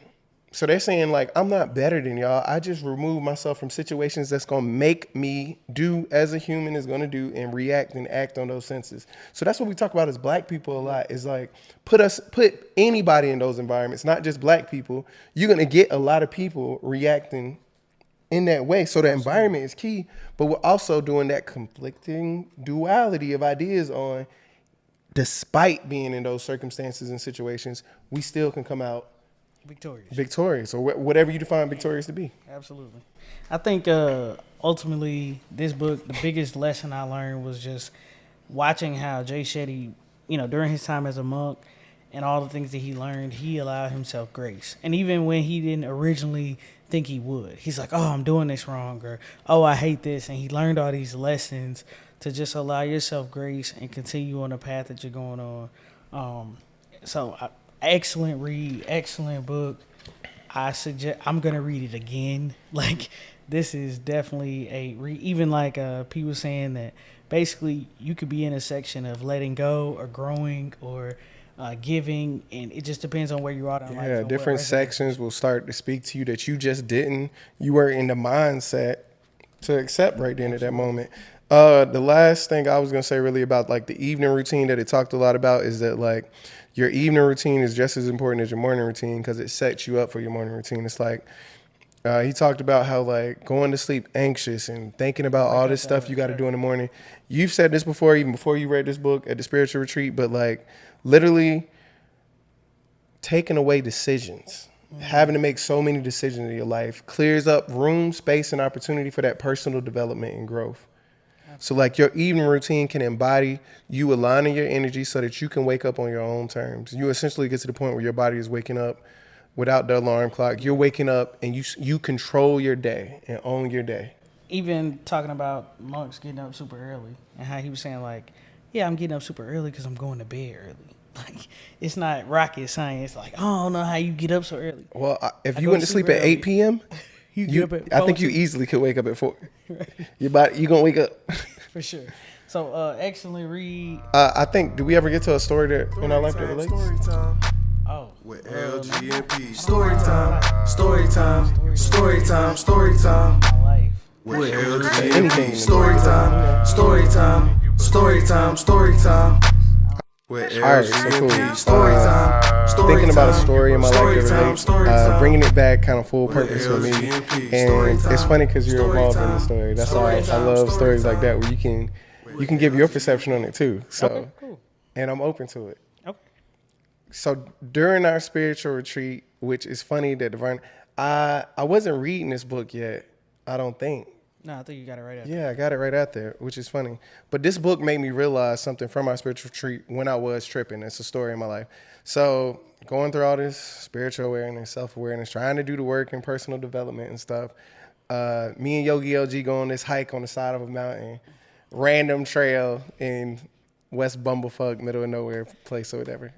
So they're saying like, I'm not better than y'all. I just remove myself from situations that's going to make me do as a human is going to do and react and act on those senses. So that's what we talk about as black people a lot, is like put anybody in those environments, not just black people. You're going to get a lot of people reacting in that way. So the environment is key, but we're also doing that conflicting duality of ideas on, despite being in those circumstances and situations, we still can come out victorious, or whatever you define victorious to be. Absolutely. I think ultimately this book, the biggest lesson I learned was just watching how Jay Shetty, during his time as a monk and all the things that he learned, he allowed himself grace. And even when he didn't originally think he would, he's like, oh, I'm doing this wrong, or oh, I hate this. And he learned all these lessons to just allow yourself grace and continue on the path that you're going on. Excellent read, excellent book. I suggest I'm gonna read it again. Like, this is definitely a read. Even like P was saying that basically you could be in a section of letting go or growing or giving, and it just depends on where you are in life. Yeah, different sections will start to speak to you that you just didn't. You were in the mindset to accept right then at that moment. The last thing I was gonna say really about like the evening routine that it talked a lot about is that like your evening routine is just as important as your morning routine because it sets you up for your morning routine. It's like he talked about how like going to sleep anxious and thinking about all this stuff you got to do in the morning. You've said this before, even before you read this book at the spiritual retreat, but like literally taking away decisions. Having to make so many decisions in your life clears up room, space, and opportunity for that personal development and growth. So like your evening routine can embody you aligning your energy so that you can wake up on your own terms. You essentially get to the point where your body is waking up without the alarm clock. You're waking up and you control your day and own your day. Even talking about monks getting up super early and how he was saying like, yeah, I'm getting up super early because I'm going to bed early. Like, it's not rocket science. Like, I don't know how you get up so early. Well, if you went to sleep at 8 p.m., I think you easily could wake up at 4. Right. Your body, you gonna wake up for sure. So, excellent read. I think. Do we ever get to a story that in our life that relates? Story time. Oh, With LG and P. Story time. Story time. Story time. Story time. My life. With LG and P. Story time. Story time. Story time. Story time. With LG and P. Story time. Thinking about a story in my life that relates, bringing it back kind of full purpose for me. And it's funny because you're involved in the story. That's why I love stories like that where you can give your perception on it too. So, okay, cool. And I'm open to it. Okay. So during our spiritual retreat, which is funny that I wasn't reading this book yet, I don't think. No, I think you got it right out there. Yeah, I got it right out there, which is funny. But this book made me realize something from our spiritual retreat when I was tripping. It's a story in my life. So going through all this spiritual awareness, self-awareness, trying to do the work in personal development and stuff, me and Yogi LG go on this hike on the side of a mountain, random trail in West Bumblefuck, middle of nowhere place or whatever.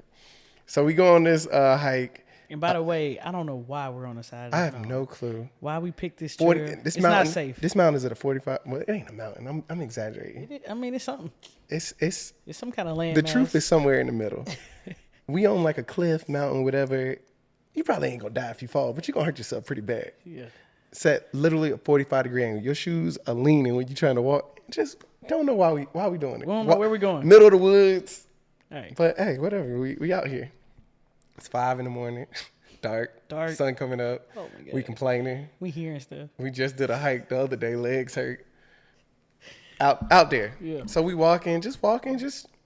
So we go on this hike. And by the way, I don't know why we're on the side of this I have mountain. no clue. Why we picked this trail. It's mountain, not safe. This mountain is at a 45. Well, it ain't a mountain. I'm exaggerating. It's something. It's some kind of land. The truth is somewhere in the middle. We on like a cliff, mountain, whatever. You probably ain't gonna die if you fall, but you're gonna hurt yourself pretty bad. Yeah. Set literally a 45-degree angle. Your shoes are leaning when you're trying to walk. Just don't know why we doing it. We don't know where we going. Middle of the woods. All right. But hey, whatever. We out here. It's 5 a.m. Dark. Sun coming up. Oh my God. We complaining. We hearing stuff. We just did a hike the other day. Legs hurt. Out there. Yeah. So we walking, just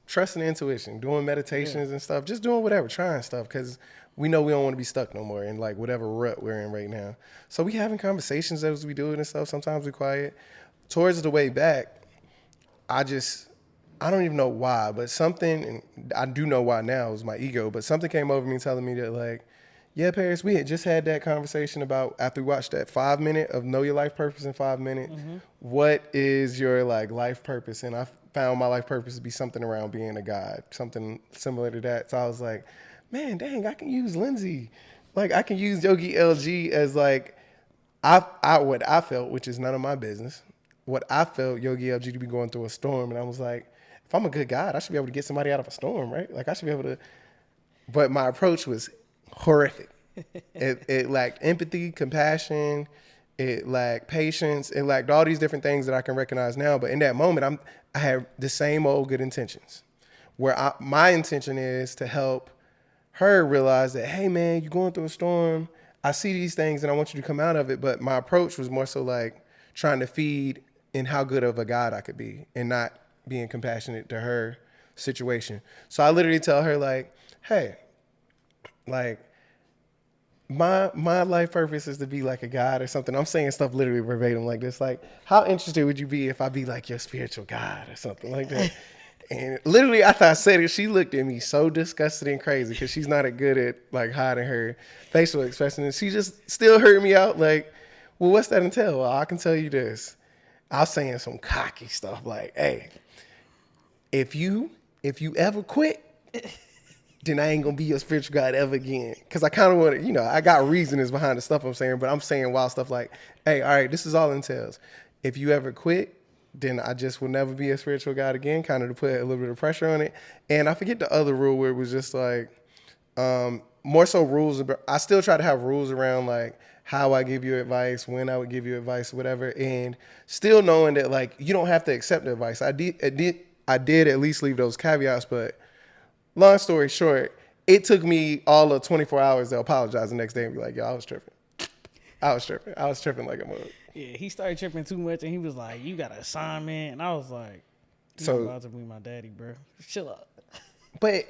trusting intuition, doing meditations and stuff, just doing whatever, trying stuff, because we know we don't want to be stuck no more in like whatever rut we're in right now. So we having conversations as we do it and stuff. Sometimes we quiet. Towards the way back, I don't even know why, but something, and I do know why now, is my ego, but something came over me telling me that like, Yeah, Paris, we had just had that conversation about after we watched that 5 minute of Know Your Life Purpose in 5 minutes. What is your like life purpose? And I found my life purpose to be something around being a guide, something similar to that. So I was like, man, dang, I can use Lindsay. Like I can use Yogi LG as like I what I felt, which is none of my business. What I felt Yogi LG to be going through a storm, and I was like, if I'm a good guide, I should be able to get somebody out of a storm, right? Like I should be able to. But my approach was horrific. It lacked empathy, compassion. It lacked patience. It lacked all these different things that I can recognize now. But in that moment, I had the same old good intentions, where my intention is to help her realize that, hey man, you're going through a storm. I see these things and I want you to come out of it. But my approach was more so like trying to feed in how good of a guide I could be and not being compassionate to her situation. So I literally tell her like, hey, like my life purpose is to be like a guide or something. I'm saying stuff literally verbatim like this. Like, how interested would you be if I be like your spiritual guide or something like that? And literally after I said it, she looked at me so disgusted and crazy because she's not good at like hiding her facial expressions. She just still heard me out like, well, what's that entail? Well, I can tell you this. I was saying some cocky stuff like, hey, if you ever quit, then I ain't gonna be your spiritual guide ever again. Cause I kind of want to, I got reasonings behind the stuff I'm saying, but I'm saying wild stuff like, hey, all right, this is all it entails. If you ever quit, then I just will never be a spiritual guide again, kind of to put a little bit of pressure on it. And I forget the other rule where it was just like, more so rules. I still try to have rules around like how I give you advice, when I would give you advice, whatever. And still knowing that like, you don't have to accept the advice. I did at least leave those caveats, but long story short, it took me all of 24 hours to apologize the next day and be like, yo, I was tripping. I was tripping like a mug. Yeah, he started tripping too much, and he was like, "You got an assignment," and I was like, "You about to be my daddy, bro? Chill out." But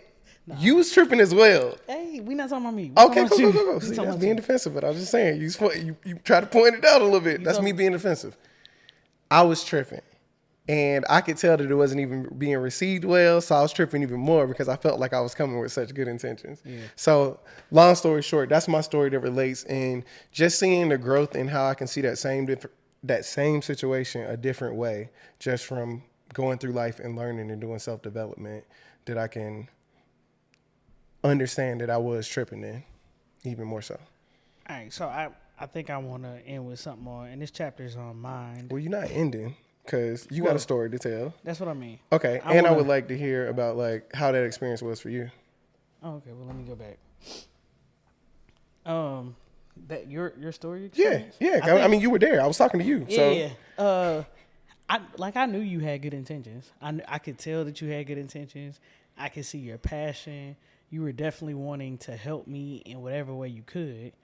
you was tripping as well. Hey, we not talking about me. Okay, go. See, that's being defensive, but I was just saying, you try to point it out a little bit. That's me being defensive. I was tripping. And I could tell that it wasn't even being received well, so I was tripping even more because I felt like I was coming with such good intentions. Yeah. So long story short, that's my story that relates, and just seeing the growth in how I can see that same situation a different way, just from going through life and learning and doing self-development, that I can understand that I was tripping in, even more so. All right, so I think I want to end with something more, and this chapter is on mind. Well, you're not ending. Because you got a story to tell. That's what I mean. Okay. I would like to hear about like how that experience was for you. Oh, okay. Well, let me go back. That your story experience? Yeah. I mean, you were there. I was talking to you. Yeah. So. I knew you had good intentions. I could tell that you had good intentions. I could see your passion. You were definitely wanting to help me in whatever way you could.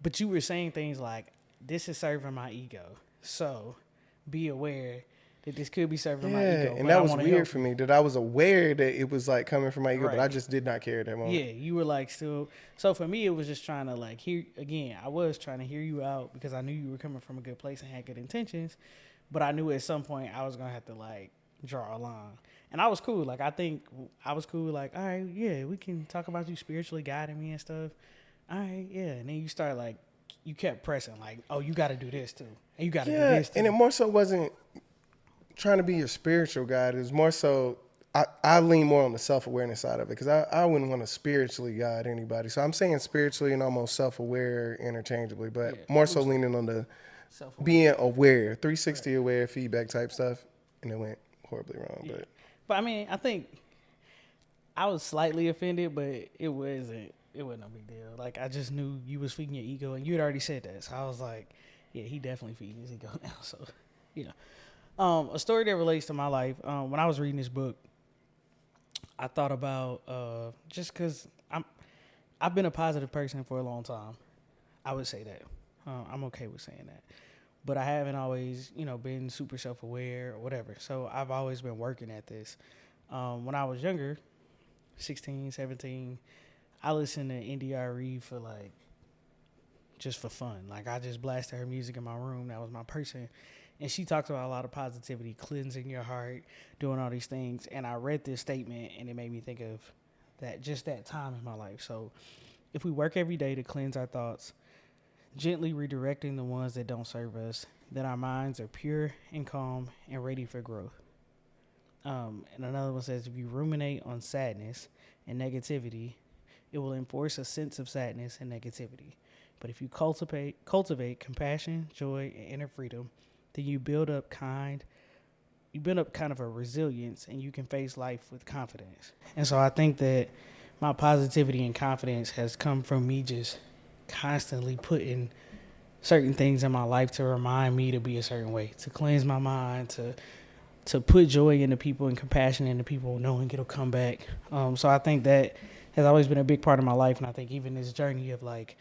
But you were saying things like, this is serving my ego. So be aware that this could be serving my ego. And that was weird for me, that I was aware that it was like coming from my ego, but I just did not care at that moment. Yeah, you were like still. So for me, it was just trying to like hear, again, I was trying to hear you out because I knew you were coming from a good place and had good intentions, but I knew at some point I was going to have to like draw a line. And I was cool. Like, I think I was cool. Like, all right, yeah, we can talk about you spiritually guiding me and stuff. All right, yeah. And then you start like, you kept pressing like, oh, you got to do this too. And you got to do this too. And it more so wasn't trying to be your spiritual guide. It was more so, I lean more on the self-awareness side of it because I wouldn't want to spiritually guide anybody. So I'm saying spiritually and almost self-aware interchangeably, but more so leaning on the being aware, 360 aware feedback type stuff. And it went horribly wrong. But I mean, I think I was slightly offended, but it wasn't no big deal. Like, I just knew you was feeding your ego, and you had already said that. So I was like, yeah, he definitely feeding his ego now. So, you know. A story that relates to my life. When I was reading this book, I thought about just because I've been a positive person for a long time. I would say that. I'm okay with saying that. But I haven't always, been super self-aware or whatever. So I've always been working at this. When I was younger, 16, 17, I listened to NDRE for just for fun. Like, I just blasted her music in my room. That was my person. And she talks about a lot of positivity, cleansing your heart, doing all these things. And I read this statement, and it made me think of that time in my life. So If we work every day to cleanse our thoughts, gently redirecting the ones that don't serve us, then our minds are pure and calm and ready for growth. And another one says, if you ruminate on sadness and negativity, it will enforce a sense of sadness and negativity. But if you cultivate compassion, joy, and inner freedom, then you build up kind of a resilience, and you can face life with confidence. And so I think that my positivity and confidence has come from me just constantly putting certain things in my life to remind me to be a certain way, to cleanse my mind, to put joy into people and compassion into people, knowing it'll come back. So I think that has always been a big part of my life, and I think even this journey of like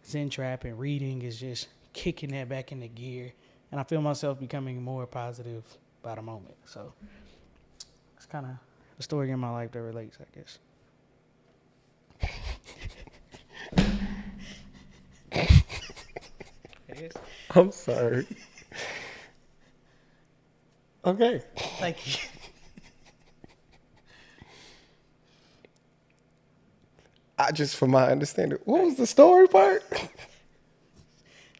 Zen Trap and reading is just kicking that back into gear, and I feel myself becoming more positive by the moment. So it's kind of a story in my life that relates, I guess. I'm sorry. Okay. Thank you. For my understanding, what was the story part?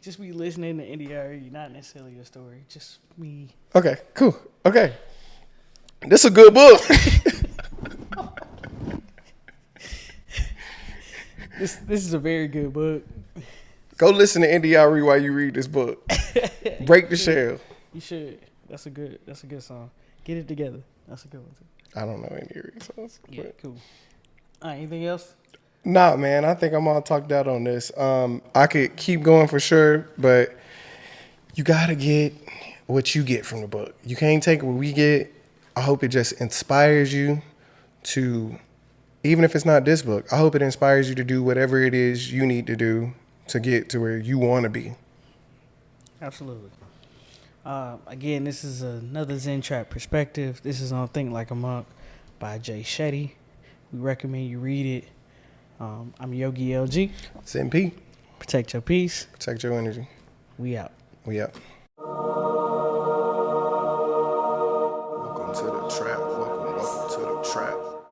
Just me listening to NDRE, not necessarily a story. Just me. Okay, cool. Okay. This is a good book. This is a very good book. Go listen to NDRE while you read this book. Break the shell. You should. That's a good song. Get It Together. That's a good one too. I don't know any songs. Yeah, but. cool. All right, anything else? Nah, man. I think I'm all talked out on this. I could keep going for sure, but you gotta get what you get from the book. You can't take what we get. I hope it just inspires you to, even if it's not this book, I hope it inspires you to do whatever it is you need to do to get to where you want to be. Absolutely. Again, this is another Zen Trap Perspective. This is on Think Like a Monk by Shetty. We recommend you read it. I'm Yogi LG. Zen P. Protect your peace. Protect your energy. We out. We out.